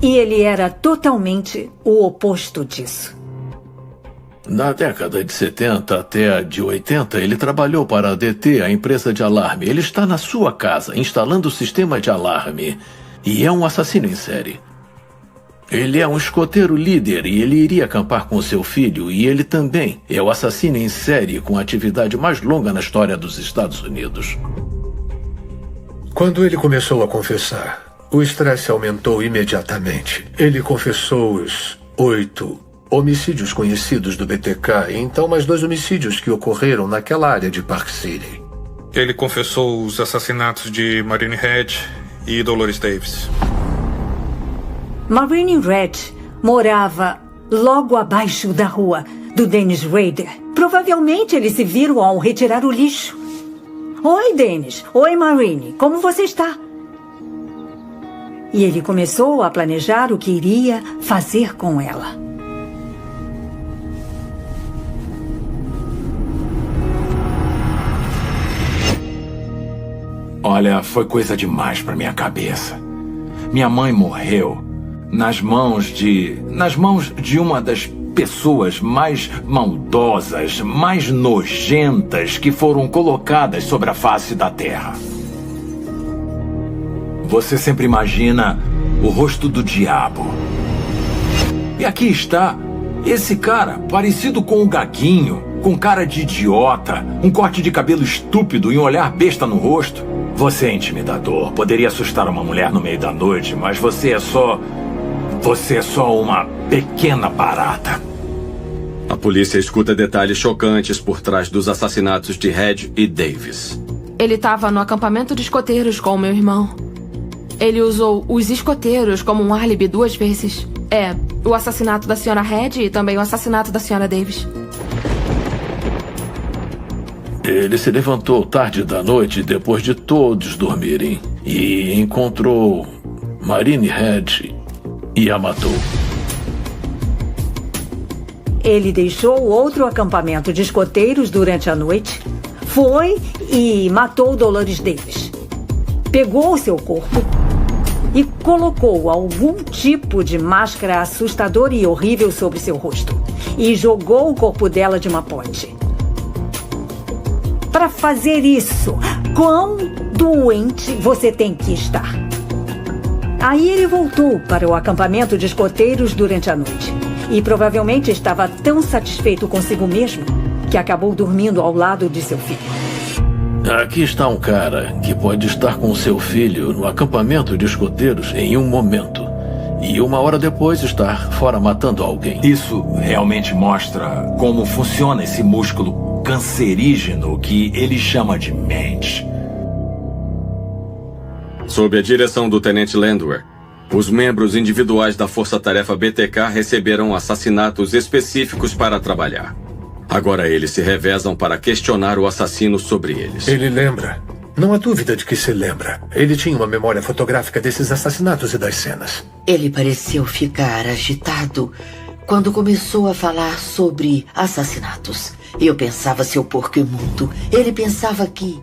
E ele era totalmente o oposto disso. Na década de 70 até a de 80, ele trabalhou para a DT, a empresa de alarme. Ele está na sua casa, instalando o sistema de alarme. E é um assassino em série. Ele é um escoteiro líder e ele iria acampar com seu filho. E ele também é o assassino em série com a atividade mais longa na história dos Estados Unidos. Quando ele começou a confessar, o estresse aumentou imediatamente. Ele confessou os 8 homicídios conhecidos do BTK e então mais 2 homicídios que ocorreram naquela área de Park City. Ele confessou os assassinatos de Marine Head e Dolores Davis. Marine Red morava logo abaixo da rua do Dennis Rader. Provavelmente eles se viram ao retirar o lixo. Oi, Dennis. Oi, Marine. Como você está? E ele começou a planejar o que iria fazer com ela. Olha, foi coisa demais pra minha cabeça. Minha mãe morreu nas mãos de uma das pessoas mais maldosas, mais nojentas que foram colocadas sobre a face da Terra. Você sempre imagina o rosto do diabo. E aqui está esse cara, parecido com um gaguinho, com cara de idiota, um corte de cabelo estúpido e um olhar besta no rosto. Você é intimidador, poderia assustar uma mulher no meio da noite, mas você é só uma pequena barata. A polícia escuta detalhes chocantes por trás dos assassinatos de Head e Davis. Ele estava no acampamento de escoteiros com o meu irmão. Ele usou os escoteiros como um álibi 2 vezes. O assassinato da senhora Head e também o assassinato da senhora Davis. Ele se levantou tarde da noite depois de todos dormirem e encontrou Marine Head e a matou. Ele deixou outro acampamento de escoteiros durante a noite, foi e matou Dolores Davis. Pegou seu corpo e colocou algum tipo de máscara assustadora e horrível sobre seu rosto e jogou o corpo dela de uma ponte. Para fazer isso, quão doente você tem que estar? Aí ele voltou para o acampamento de escoteiros durante a noite. E provavelmente estava tão satisfeito consigo mesmo que acabou dormindo ao lado de seu filho. Aqui está um cara que pode estar com seu filho no acampamento de escoteiros em um momento e 1 hora depois estar fora matando alguém. Isso realmente mostra como funciona esse músculo cancerígeno que ele chama de mente. Sob a direção do Tenente Landwehr, os membros individuais da Força-Tarefa BTK receberam assassinatos específicos para trabalhar. Agora eles se revezam para questionar o assassino sobre eles. Ele lembra. Não há dúvida de que se lembra. Ele tinha uma memória fotográfica desses assassinatos e das cenas. Ele pareceu ficar agitado quando começou a falar sobre assassinatos. Eu pensava, seu porco imundo. Ele pensava que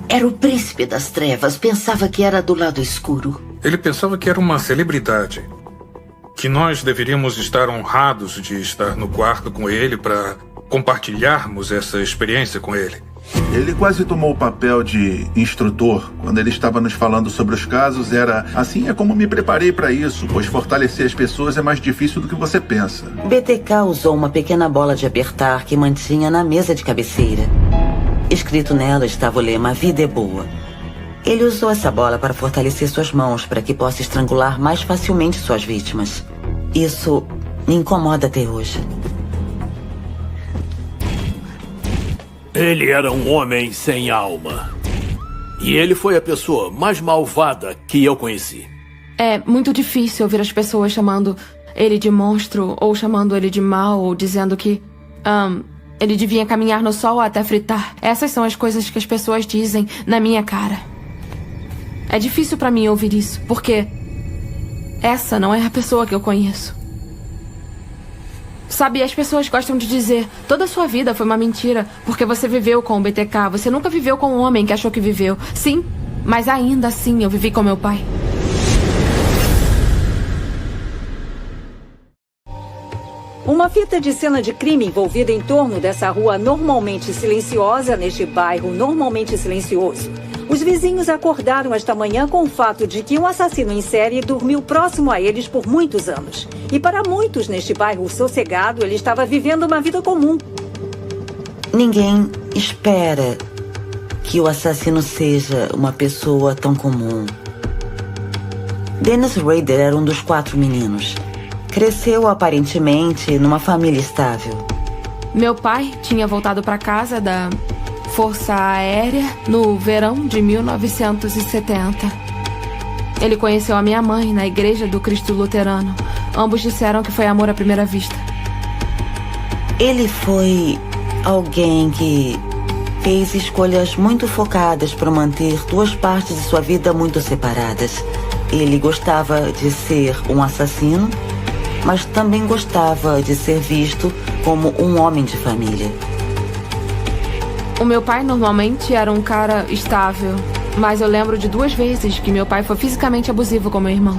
era o príncipe das trevas. Pensava que era do lado escuro. Ele pensava que era uma celebridade. Que nós deveríamos estar honrados de estar no quarto com ele para compartilharmos essa experiência com ele. Ele quase tomou o papel de instrutor. Quando ele estava nos falando sobre os casos, era assim é como me preparei para isso, pois fortalecer as pessoas é mais difícil do que você pensa. BTK usou uma pequena bola de apertar que mantinha na mesa de cabeceira. Escrito nela estava o lema "Vida é boa". Ele usou essa bola para fortalecer suas mãos para que possa estrangular mais facilmente suas vítimas. Isso me incomoda até hoje. Ele era um homem sem alma. E ele foi a pessoa mais malvada que eu conheci. É muito difícil ouvir as pessoas chamando ele de monstro, ou chamando ele de mal, ou dizendo que Ele devia caminhar no sol até fritar. Essas são as coisas que as pessoas dizem na minha cara. É difícil pra mim ouvir isso, porque essa não é a pessoa que eu conheço. Sabe, as pessoas gostam de dizer: toda a sua vida foi uma mentira, porque você viveu com o BTK, você nunca viveu com um homem que achou que viveu. Sim, mas ainda assim eu vivi com meu pai. Uma fita de cena de crime envolvida em torno dessa rua normalmente silenciosa, neste bairro normalmente silencioso. Os vizinhos acordaram esta manhã com o fato de que um assassino em série dormiu próximo a eles por muitos anos. E para muitos neste bairro sossegado, ele estava vivendo uma vida comum. Ninguém espera que o assassino seja uma pessoa tão comum. Dennis Rader era um dos 4 meninos. Cresceu aparentemente numa família estável. Meu pai tinha voltado para casa da Força Aérea no verão de 1970. Ele conheceu a minha mãe na igreja do Cristo Luterano. Ambos disseram que foi amor à primeira vista. Ele foi alguém que fez escolhas muito focadas para manter 2 partes de sua vida muito separadas. Ele gostava de ser um assassino, mas também gostava de ser visto como um homem de família. O meu pai normalmente era um cara estável, mas eu lembro de 2 vezes que meu pai foi fisicamente abusivo com meu irmão.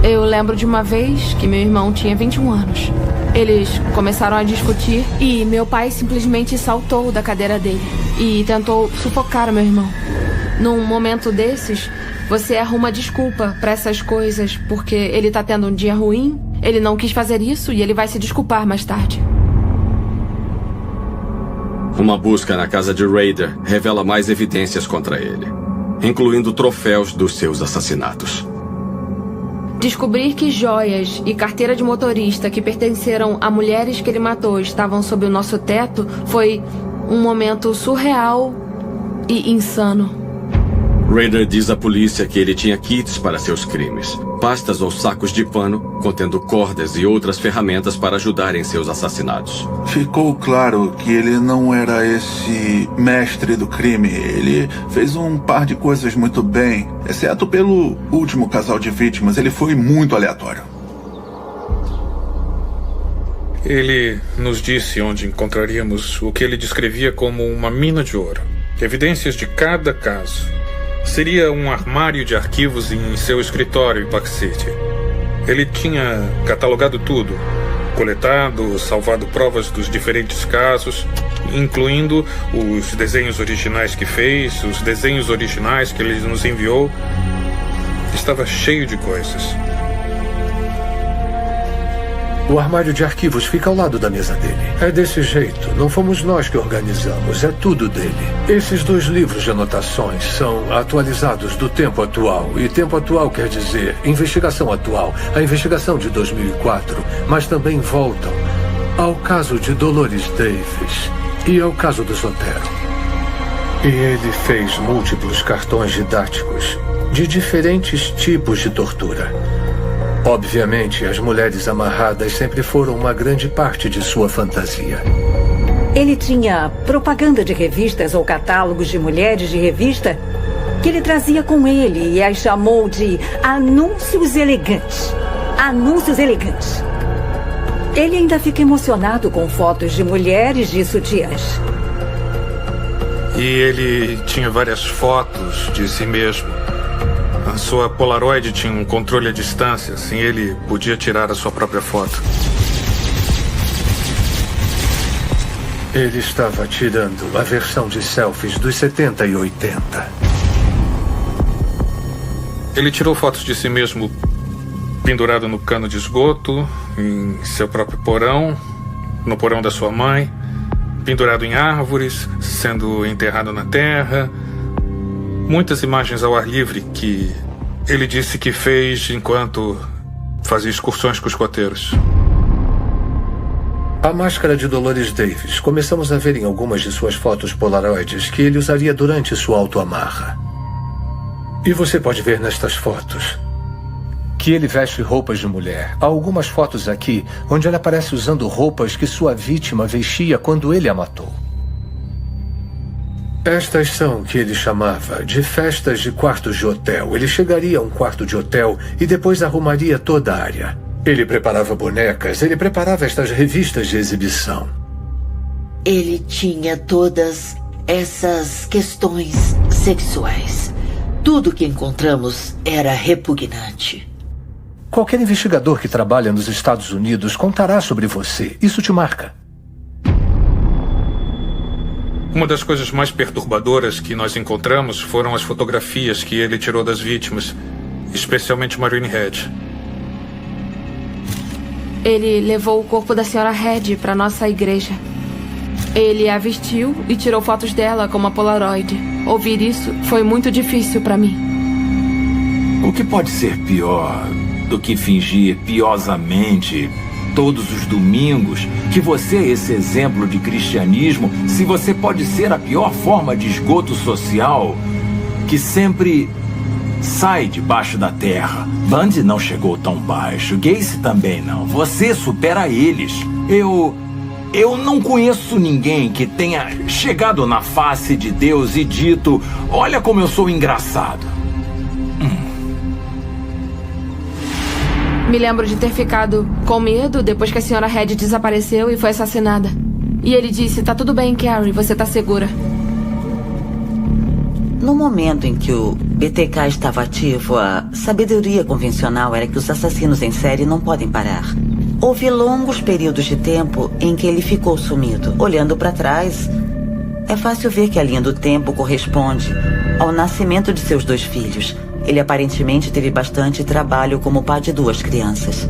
Eu lembro de uma vez que meu irmão tinha 21 anos. Eles começaram a discutir e meu pai simplesmente saltou da cadeira dele e tentou sufocar o meu irmão. Num momento desses, você arruma desculpa pra essas coisas porque ele tá tendo um dia ruim, ele não quis fazer isso e ele vai se desculpar mais tarde. Uma busca na casa de Rader revela mais evidências contra ele, incluindo troféus dos seus assassinatos. Descobrir que joias e carteira de motorista que pertenceram a mulheres que ele matou estavam sob o nosso teto foi um momento surreal e insano. Rader diz à polícia que ele tinha kits para seus crimes, pastas ou sacos de pano contendo cordas e outras ferramentas para ajudar em seus assassinatos. Ficou claro que ele não era esse mestre do crime. Ele fez um par de coisas muito bem, exceto pelo último casal de vítimas. Ele foi muito aleatório. Ele nos disse onde encontraríamos o que ele descrevia como uma mina de ouro. Evidências de cada caso. Seria um armário de arquivos em seu escritório em Park City. Ele tinha catalogado tudo, coletado, salvado provas dos diferentes casos, incluindo os desenhos originais que fez, os desenhos originais que ele nos enviou. Estava cheio de coisas. O armário de arquivos fica ao lado da mesa dele. É desse jeito. Não fomos nós que organizamos. É tudo dele. Esses 2 livros de anotações são atualizados do tempo atual. E tempo atual quer dizer investigação atual. A investigação de 2004. Mas também voltam ao caso de Dolores Davis e ao caso do Sotero. E ele fez múltiplos cartões didáticos de diferentes tipos de tortura. Obviamente, as mulheres amarradas sempre foram uma grande parte de sua fantasia. Ele tinha propaganda de revistas ou catálogos de mulheres de revista que ele trazia com ele e as chamou de anúncios elegantes. Anúncios elegantes. Ele ainda fica emocionado com fotos de mulheres de sutiãs. E ele tinha várias fotos de si mesmo. A sua Polaroid tinha um controle à distância, assim ele podia tirar a sua própria foto. Ele estava tirando a versão de selfies dos 70 e 80. Ele tirou fotos de si mesmo pendurado no cano de esgoto, em seu próprio porão, no porão da sua mãe, pendurado em árvores, sendo enterrado na terra. Muitas imagens ao ar livre que ele disse que fez enquanto fazia excursões com os coteiros. A máscara de Dolores Davis. Começamos a ver em algumas de suas fotos polaroides que ele usaria durante sua autoamarra. E você pode ver nestas fotos que ele veste roupas de mulher. Há algumas fotos aqui onde ele aparece usando roupas que sua vítima vestia quando ele a matou. Estas são o que ele chamava de festas de quartos de hotel. Ele chegaria a um quarto de hotel e depois arrumaria toda a área. Ele preparava bonecas, ele preparava estas revistas de exibição. Ele tinha todas essas questões sexuais. Tudo que encontramos era repugnante. Qualquer investigador que trabalha nos Estados Unidos contará sobre você. Isso te marca. Uma das coisas mais perturbadoras que nós encontramos foram as fotografias que ele tirou das vítimas, especialmente Maureen Head. Ele levou o corpo da senhora Head para nossa igreja. Ele a vestiu e tirou fotos dela com uma Polaroid. Ouvir isso foi muito difícil para mim. O que pode ser pior do que fingir piosamente todos os domingos que você é esse exemplo de cristianismo, se você pode ser a pior forma de esgoto social que sempre sai debaixo da terra? Bundy não chegou tão baixo, Gacy também não. Você supera eles. Eu não conheço ninguém que tenha chegado na face de Deus e dito: olha como eu sou engraçado. Me lembro de ter ficado com medo depois que a senhora Head desapareceu e foi assassinada. E ele disse: tá tudo bem, Carrie, você tá segura. No momento em que o BTK estava ativo, a sabedoria convencional era que os assassinos em série não podem parar. Houve longos períodos de tempo em que ele ficou sumido. Olhando para trás, é fácil ver que a linha do tempo corresponde ao nascimento de seus 2 filhos. Ele aparentemente teve bastante trabalho como pai de 2 crianças.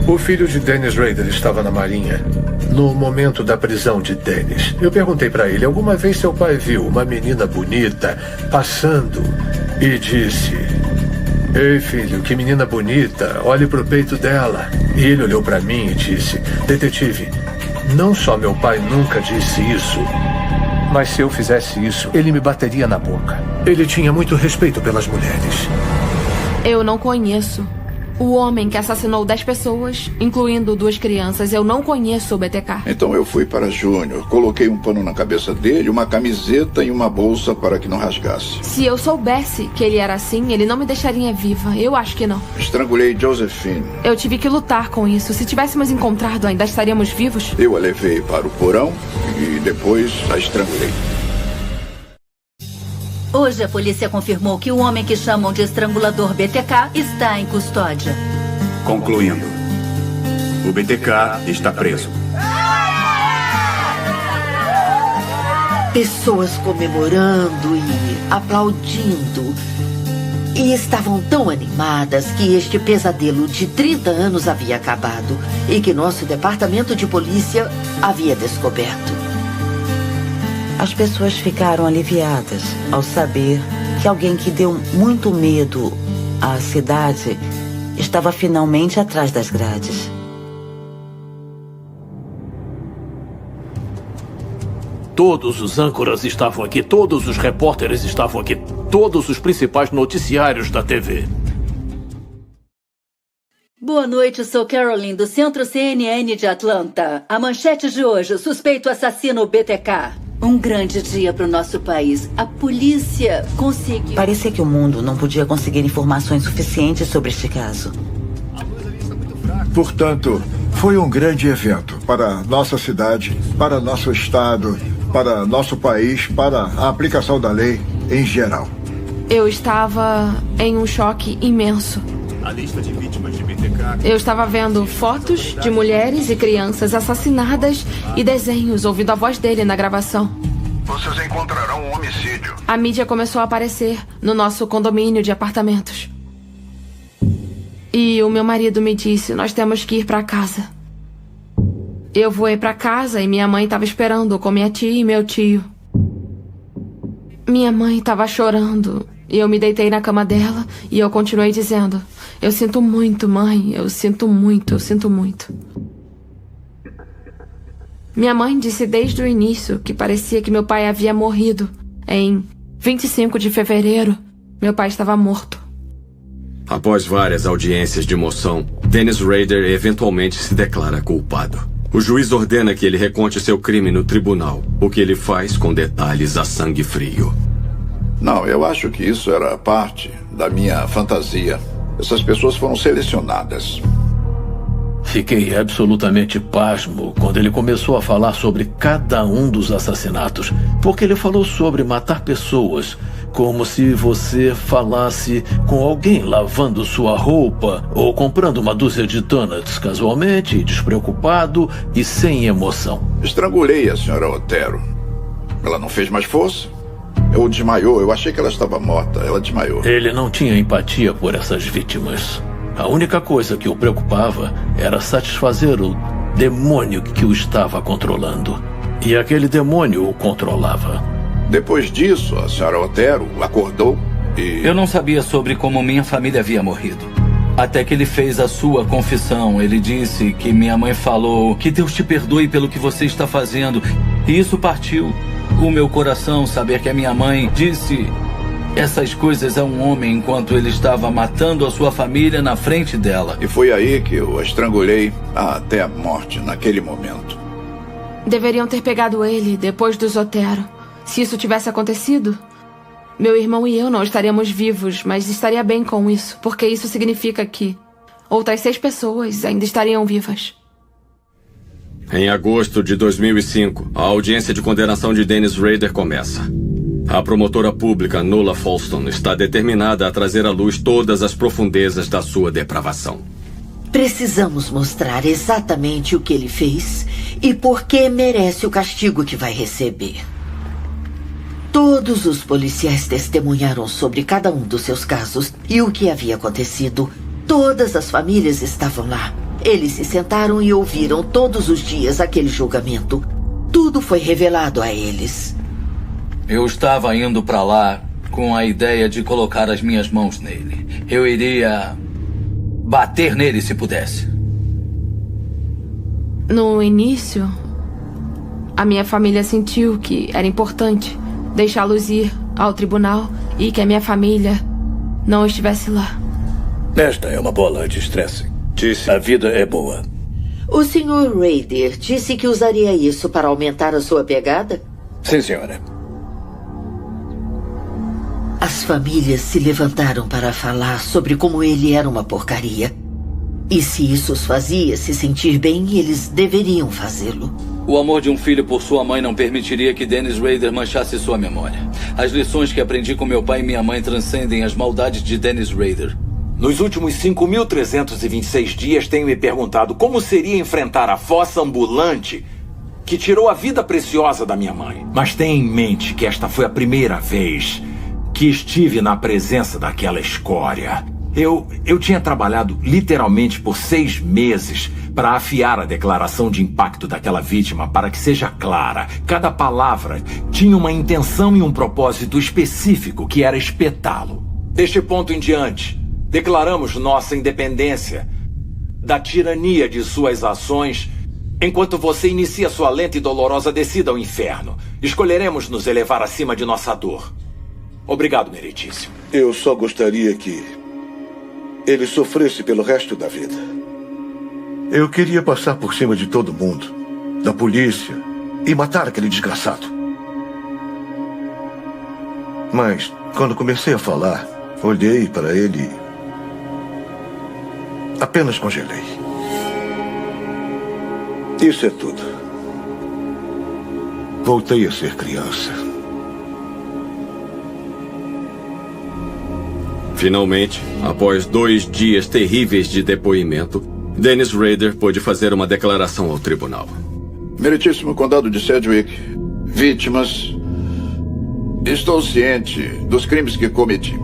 O filho de Dennis Rader estava na Marinha no momento da prisão de Dennis. Eu perguntei para ele: alguma vez seu pai viu uma menina bonita passando e disse: ei, filho, que menina bonita, olhe pro peito dela. E ele olhou para mim e disse: detetive, não só meu pai nunca disse isso, mas se eu fizesse isso, ele me bateria na boca. Ele tinha muito respeito pelas mulheres. Eu não conheço o homem que assassinou 10 pessoas, incluindo 2 crianças. Eu não conheço o BTK. Então eu fui para Júnior, coloquei um pano na cabeça dele, uma camiseta e uma bolsa para que não rasgasse. Se eu soubesse que ele era assim, ele não me deixaria viva. Eu acho que não. Estrangulei Josephine. Eu tive que lutar com isso. Se tivéssemos encontrado, ainda estaríamos vivos? Eu a levei para o porão e depois a estrangulei. Hoje a polícia confirmou que o homem que chamam de estrangulador BTK está em custódia. Concluindo, o BTK está preso. Pessoas comemorando e aplaudindo. E estavam tão animadas que este pesadelo de 30 anos havia acabado e que nosso departamento de polícia havia descoberto. As pessoas ficaram aliviadas ao saber que alguém que deu muito medo à cidade estava finalmente atrás das grades. Todos os âncoras estavam aqui, todos os repórteres estavam aqui, todos os principais noticiários da TV. Boa noite, sou Caroline do Centro CNN de Atlanta. A manchete de hoje: suspeito assassino BTK. Um grande dia para o nosso país. A polícia conseguiu... Parecia que o mundo não podia conseguir informações suficientes sobre este caso. Portanto, foi um grande evento para nossa cidade, para nosso estado, para nosso país, para a aplicação da lei em geral. Eu estava em um choque imenso. A lista de vítimas de BTK... Eu estava vendo fotos de mulheres e crianças assassinadas e desenhos, ouvindo a voz dele na gravação. Vocês encontrarão um homicídio. A mídia começou a aparecer no nosso condomínio de apartamentos. E o meu marido me disse: nós temos que ir para casa. Eu voei para casa e minha mãe estava esperando com minha tia e meu tio. Minha mãe estava chorando e eu me deitei na cama dela e eu continuei dizendo: eu sinto muito, mãe, eu sinto muito, eu sinto muito. Minha mãe disse desde o início que parecia que meu pai havia morrido. Em 25 de fevereiro, meu pai estava morto. Após várias audiências de moção, Dennis Rader eventualmente se declara culpado. O juiz ordena que ele reconte seu crime no tribunal, o que ele faz com detalhes a sangue frio. Não, eu acho que isso era parte da minha fantasia. Essas pessoas foram selecionadas. Fiquei absolutamente pasmo quando ele começou a falar sobre cada um dos assassinatos, porque ele falou sobre matar pessoas, como se você falasse com alguém lavando sua roupa ou comprando uma dúzia de donuts casualmente, despreocupado e sem emoção. Estrangulei a senhora Otero. Ela não fez mais força? Ou desmaiou? Eu achei que ela estava morta. Ela desmaiou. Ele não tinha empatia por essas vítimas. A única coisa que o preocupava era satisfazer o demônio que o estava controlando. E aquele demônio o controlava. Depois disso, a senhora Otero acordou e... Eu não sabia sobre como minha família havia morrido. Até que ele fez a sua confissão. Ele disse que minha mãe falou que Deus te perdoe pelo que você está fazendo. E isso partiu o meu coração, saber que a minha mãe disse essas coisas a um homem enquanto ele estava matando a sua família na frente dela. E foi aí que eu a estrangulei até a morte, naquele momento. Deveriam ter pegado ele depois dos Otero. Se isso tivesse acontecido, meu irmão e eu não estaríamos vivos, mas estaria bem com isso, porque isso significa que outras 6 pessoas ainda estariam vivas. Em agosto de 2005, a audiência de condenação de Dennis Rader começa. A promotora pública Nuala Falston está determinada a trazer à luz todas as profundezas da sua depravação. Precisamos mostrar exatamente o que ele fez e por que merece o castigo que vai receber. Todos os policiais testemunharam sobre cada um dos seus casos e o que havia acontecido. Todas as famílias estavam lá. Eles se sentaram e ouviram todos os dias aquele julgamento. Tudo foi revelado a eles. Eu estava indo para lá com a ideia de colocar as minhas mãos nele. Eu iria bater nele se pudesse. No início, a minha família sentiu que era importante deixá-los ir ao tribunal e que a minha família não estivesse lá. Esta é uma bola de estresse. Disse. A vida é boa. O Sr. Rader disse que usaria isso para aumentar a sua pegada? Sim, senhora. As famílias se levantaram para falar sobre como ele era uma porcaria. E se isso os fazia se sentir bem, eles deveriam fazê-lo. O amor de um filho por sua mãe não permitiria que Dennis Rader manchasse sua memória. As lições que aprendi com meu pai e minha mãe transcendem as maldades de Dennis Rader. Nos últimos 5.326 dias tenho me perguntado como seria enfrentar a fossa ambulante que tirou a vida preciosa da minha mãe. Mas tenha em mente que esta foi a primeira vez que estive na presença daquela escória. Eu tinha trabalhado literalmente por 6 meses para afiar a declaração de impacto daquela vítima para que seja clara. Cada palavra tinha uma intenção e um propósito específico que era espetá-lo. Deste ponto em diante, declaramos nossa independência da tirania de suas ações enquanto você inicia sua lenta e dolorosa descida ao inferno. Escolheremos nos elevar acima de nossa dor. Obrigado, meritíssimo. Eu só gostaria que ele sofresse pelo resto da vida. Eu queria passar por cima de todo mundo, da polícia, e matar aquele desgraçado. Mas, quando comecei a falar, olhei para ele e apenas congelei. Isso é tudo. Voltei a ser criança. Finalmente, após 2 dias terríveis de depoimento, Dennis Rader pôde fazer uma declaração ao tribunal. Meritíssimo Condado de Sedgwick, vítimas, estou ciente dos crimes que cometi.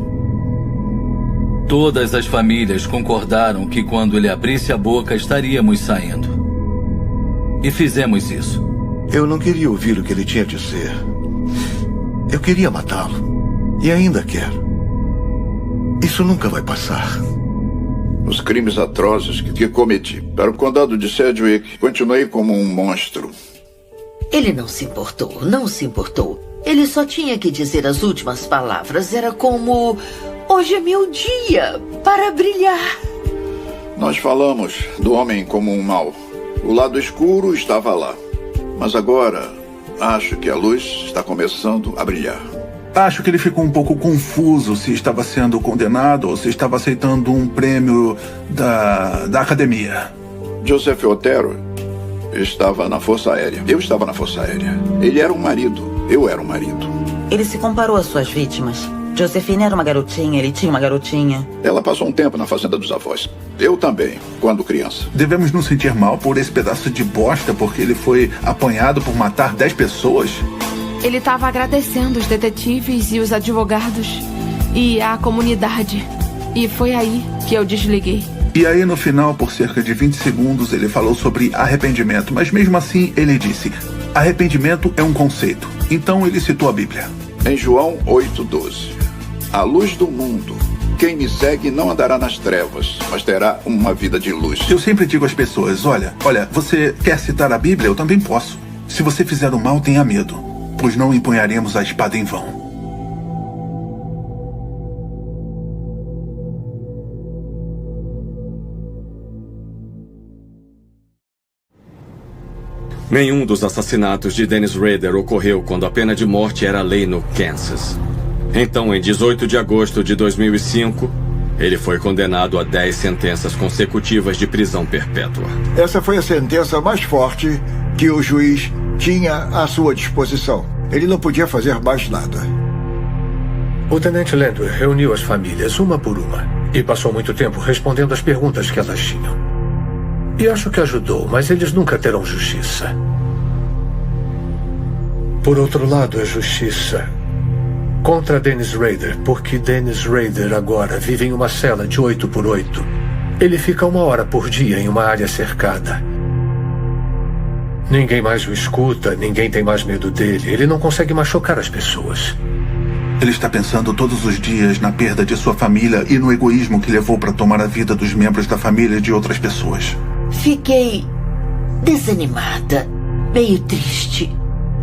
Todas as famílias concordaram que quando ele abrisse a boca estaríamos saindo. E fizemos isso. Eu não queria ouvir o que ele tinha a dizer. Eu queria matá-lo. E ainda quero. Isso nunca vai passar. Os crimes atrozes que cometi para o Condado de Sedgwick, continuei como um monstro. Ele não se importou, não se importou. Ele só tinha que dizer as últimas palavras. Era como Hoje é meu dia para brilhar. Nós falamos do homem como um mal. O lado escuro estava lá. Mas agora, acho que a luz está começando a brilhar. Acho que ele ficou um pouco confuso se estava sendo condenado ou se estava aceitando um prêmio da academia. Joseph Otero estava na Força Aérea. Eu estava na Força Aérea. Ele era um marido. Eu era um marido. Ele se comparou às suas vítimas. Josephine era uma garotinha, ele tinha uma garotinha. Ela passou um tempo na fazenda dos avós. Eu também, quando criança. Devemos nos sentir mal por esse pedaço de bosta porque ele foi apanhado por matar 10 pessoas? Ele estava agradecendo os detetives e os advogados e a comunidade. E foi aí que eu desliguei. E aí, no final, por cerca de 20 segundos, ele falou sobre arrependimento. Mas mesmo assim, ele disse: arrependimento é um conceito. Então ele citou a Bíblia. Em João 8:12. A luz do mundo. Quem me segue não andará nas trevas, mas terá uma vida de luz. Eu sempre digo às pessoas: olha, você quer citar a Bíblia? Eu também posso. Se você fizer o mal, tenha medo, pois não empunharemos a espada em vão. Nenhum dos assassinatos de Dennis Rader ocorreu quando a pena de morte era lei no Kansas. Então, em 18 de agosto de 2005, ele foi condenado a 10 sentenças consecutivas de prisão perpétua. Essa foi a sentença mais forte que o juiz tinha à sua disposição. Ele não podia fazer mais nada. O tenente Landwehr reuniu as famílias uma por uma e passou muito tempo respondendo às perguntas que elas tinham. E acho que ajudou, mas eles nunca terão justiça. Por outro lado, é justiça contra Dennis Rader, porque Dennis Rader agora vive em uma cela de 8x8. Ele fica 1 hora por dia em uma área cercada. Ninguém mais o escuta, ninguém tem mais medo dele. Ele não consegue machucar as pessoas. Ele está pensando todos os dias na perda de sua família e no egoísmo que levou para tomar a vida dos membros da família de outras pessoas. Fiquei desanimada, meio triste.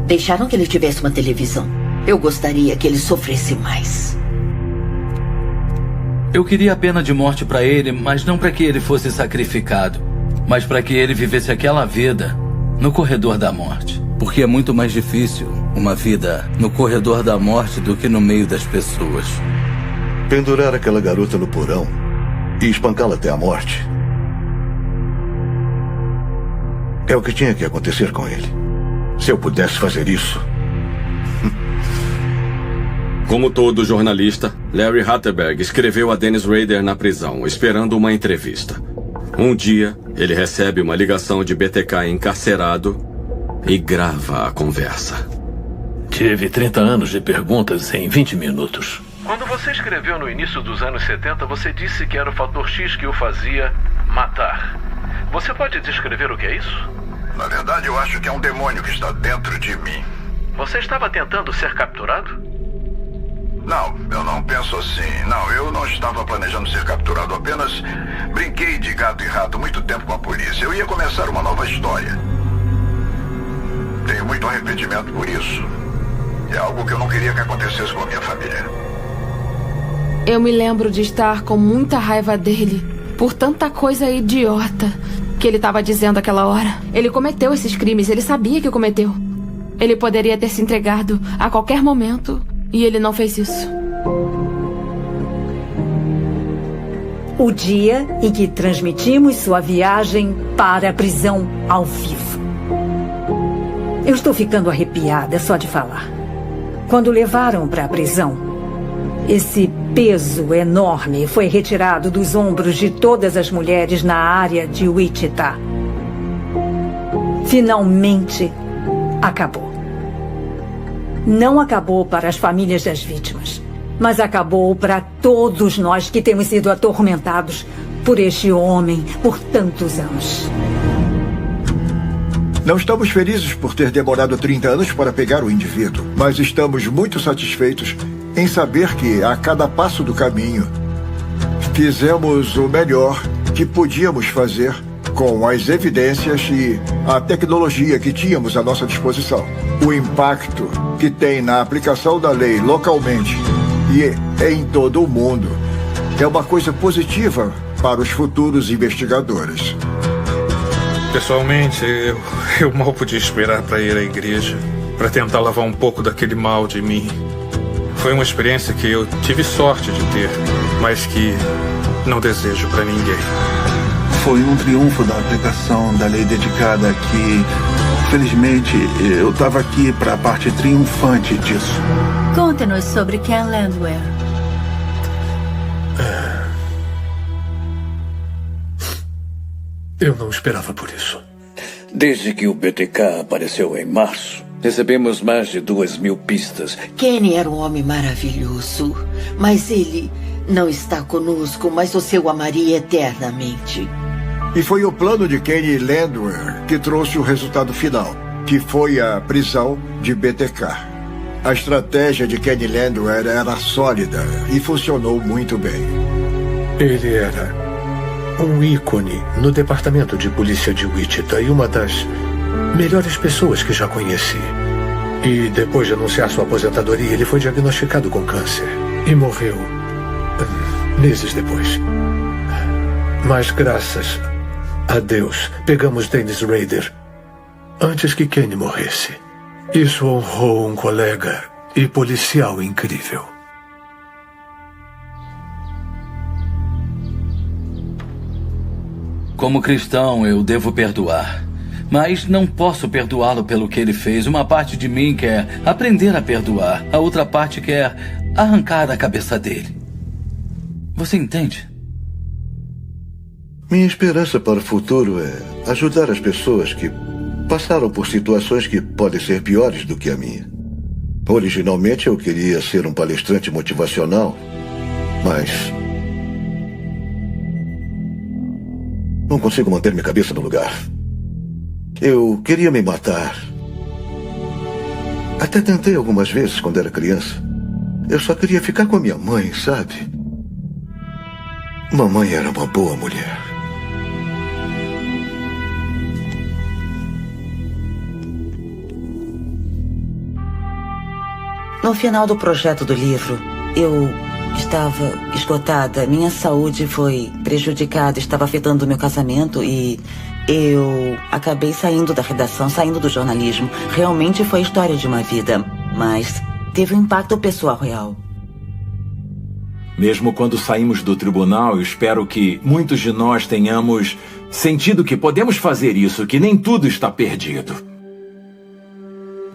Deixaram que ele tivesse uma televisão. Eu gostaria que ele sofresse mais. Eu queria a pena de morte para ele, mas não para que ele fosse sacrificado, mas para que ele vivesse aquela vida no corredor da morte. Porque é muito mais difícil uma vida no corredor da morte do que no meio das pessoas. Pendurar aquela garota no porão e espancá-la até a morte é o que tinha que acontecer com ele. Se eu pudesse fazer isso... Como todo jornalista, Larry Hatterberg escreveu a Dennis Rader na prisão, esperando uma entrevista. Um dia, ele recebe uma ligação de BTK encarcerado e grava a conversa. Tive 30 anos de perguntas em 20 minutos. Quando você escreveu no início dos anos 70, você disse que era o fator X que o fazia matar. Você pode descrever o que é isso? Na verdade, eu acho que é um demônio que está dentro de mim. Você estava tentando ser capturado? Não, eu não penso assim. Não, eu não estava planejando ser capturado. Apenas brinquei de gato e rato muito tempo com a polícia. Eu ia começar uma nova história. Tenho muito arrependimento por isso. É algo que eu não queria que acontecesse com a minha família. Eu me lembro de estar com muita raiva dele por tanta coisa idiota que ele estava dizendo aquela hora. Ele cometeu esses crimes, ele sabia que cometeu. Ele poderia ter se entregado a qualquer momento e ele não fez isso. O dia em que transmitimos sua viagem para a prisão ao vivo. Eu estou ficando arrepiada só de falar. Quando levaram para a prisão, esse peso enorme foi retirado dos ombros de todas as mulheres na área de Wichita. Finalmente acabou. Não acabou para as famílias das vítimas, mas acabou para todos nós que temos sido atormentados por este homem por tantos anos. Não estamos felizes por ter demorado 30 anos para pegar o indivíduo, mas estamos muito satisfeitos em saber que, a cada passo do caminho, fizemos o melhor que podíamos fazer com as evidências e a tecnologia que tínhamos à nossa disposição. O impacto que tem na aplicação da lei localmente e em todo o mundo. É uma coisa positiva para os futuros investigadores. Pessoalmente, eu mal podia esperar para ir à igreja, para tentar lavar um pouco daquele mal de mim. Foi uma experiência que eu tive sorte de ter, mas que não desejo para ninguém. Foi um triunfo da aplicação da lei dedicada que, felizmente, eu estava aqui para a parte triunfante disso. Conte-nos sobre Ken Landwehr. Eu não esperava por isso. Desde que o BTK apareceu em março, recebemos mais de 2.000 pistas. Kenny era um homem maravilhoso, mas ele não está conosco, mas você o amaria eternamente. E foi o plano de Kenny Landwehr que trouxe o resultado final, que foi a prisão de BTK. A estratégia de Kenny Landwehr era sólida e funcionou muito bem. Ele era um ícone no departamento de polícia de Wichita e uma das melhores pessoas que já conheci. E depois de anunciar sua aposentadoria, ele foi diagnosticado com câncer e morreu meses depois. Mas graças a Deus, pegamos Dennis Rader antes que Kenny morresse. Isso honrou um colega e policial incrível. Como cristão, eu devo perdoar. Mas não posso perdoá-lo pelo que ele fez. Uma parte de mim quer aprender a perdoar. A outra parte quer arrancar a cabeça dele. Você entende? Minha esperança para o futuro é ajudar as pessoas que passaram por situações que podem ser piores do que a minha. Originalmente eu queria ser um palestrante motivacional, mas não consigo manter minha cabeça no lugar. Eu queria me matar. Até tentei algumas vezes quando era criança. Eu só queria ficar com a minha mãe, sabe? Mamãe era uma boa mulher. No final do projeto do livro, eu estava esgotada. Minha saúde foi prejudicada, estava afetando o meu casamento e eu acabei saindo da redação, saindo do jornalismo. Realmente foi a história de uma vida, mas teve um impacto pessoal real. Mesmo quando saímos do tribunal, eu espero que muitos de nós tenhamos sentido que podemos fazer isso, que nem tudo está perdido.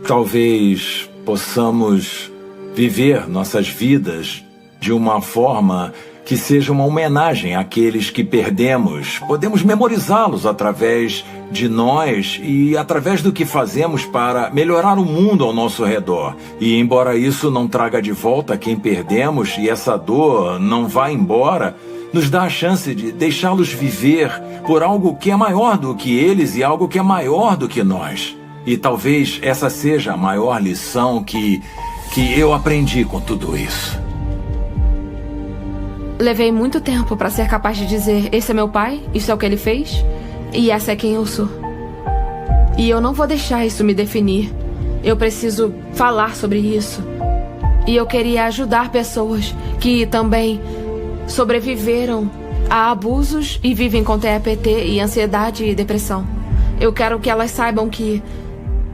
Talvez possamos viver nossas vidas de uma forma que seja uma homenagem àqueles que perdemos. Podemos memorizá-los através de nós e através do que fazemos para melhorar o mundo ao nosso redor. E embora isso não traga de volta quem perdemos e essa dor não vá embora, nos dá a chance de deixá-los viver por algo que é maior do que eles e algo que é maior do que nós. E talvez essa seja a maior lição que eu aprendi com tudo isso. Levei muito tempo para ser capaz de dizer: esse é meu pai, isso é o que ele fez, e essa é quem eu sou. E eu não vou deixar isso me definir. Eu preciso falar sobre isso. E eu queria ajudar pessoas que também sobreviveram a abusos e vivem com TEPT e ansiedade e depressão. Eu quero que elas saibam que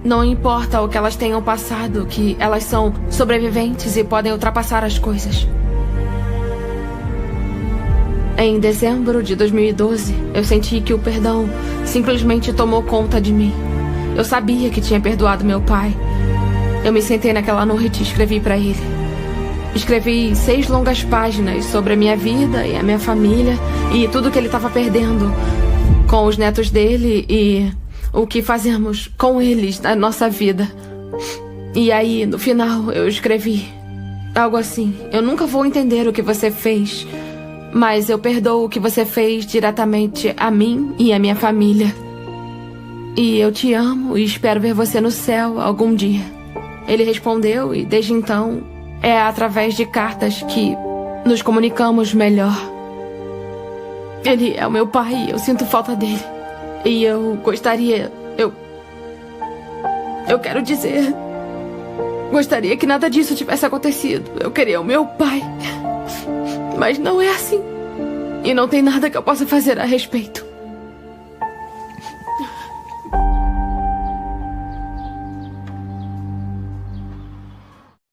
não importa o que elas tenham passado, que elas são sobreviventes e podem ultrapassar as coisas. Em dezembro de 2012, eu senti que o perdão simplesmente tomou conta de mim. Eu sabia que tinha perdoado meu pai. Eu me sentei naquela noite e escrevi para ele. Escrevi 6 longas páginas sobre a minha vida e a minha família e tudo que ele estava perdendo com os netos dele e o que fazemos com eles na nossa vida. E aí, no final, eu escrevi algo assim: eu nunca vou entender o que você fez, mas eu perdoo o que você fez diretamente a mim e a minha família. E eu te amo e espero ver você no céu algum dia. Ele respondeu e desde então é através de cartas que nos comunicamos melhor. Ele é o meu pai e eu sinto falta dele. E eu gostaria... Eu quero dizer... Gostaria que nada disso tivesse acontecido. Eu queria o meu pai. Mas não é assim. E não tem nada que eu possa fazer a respeito.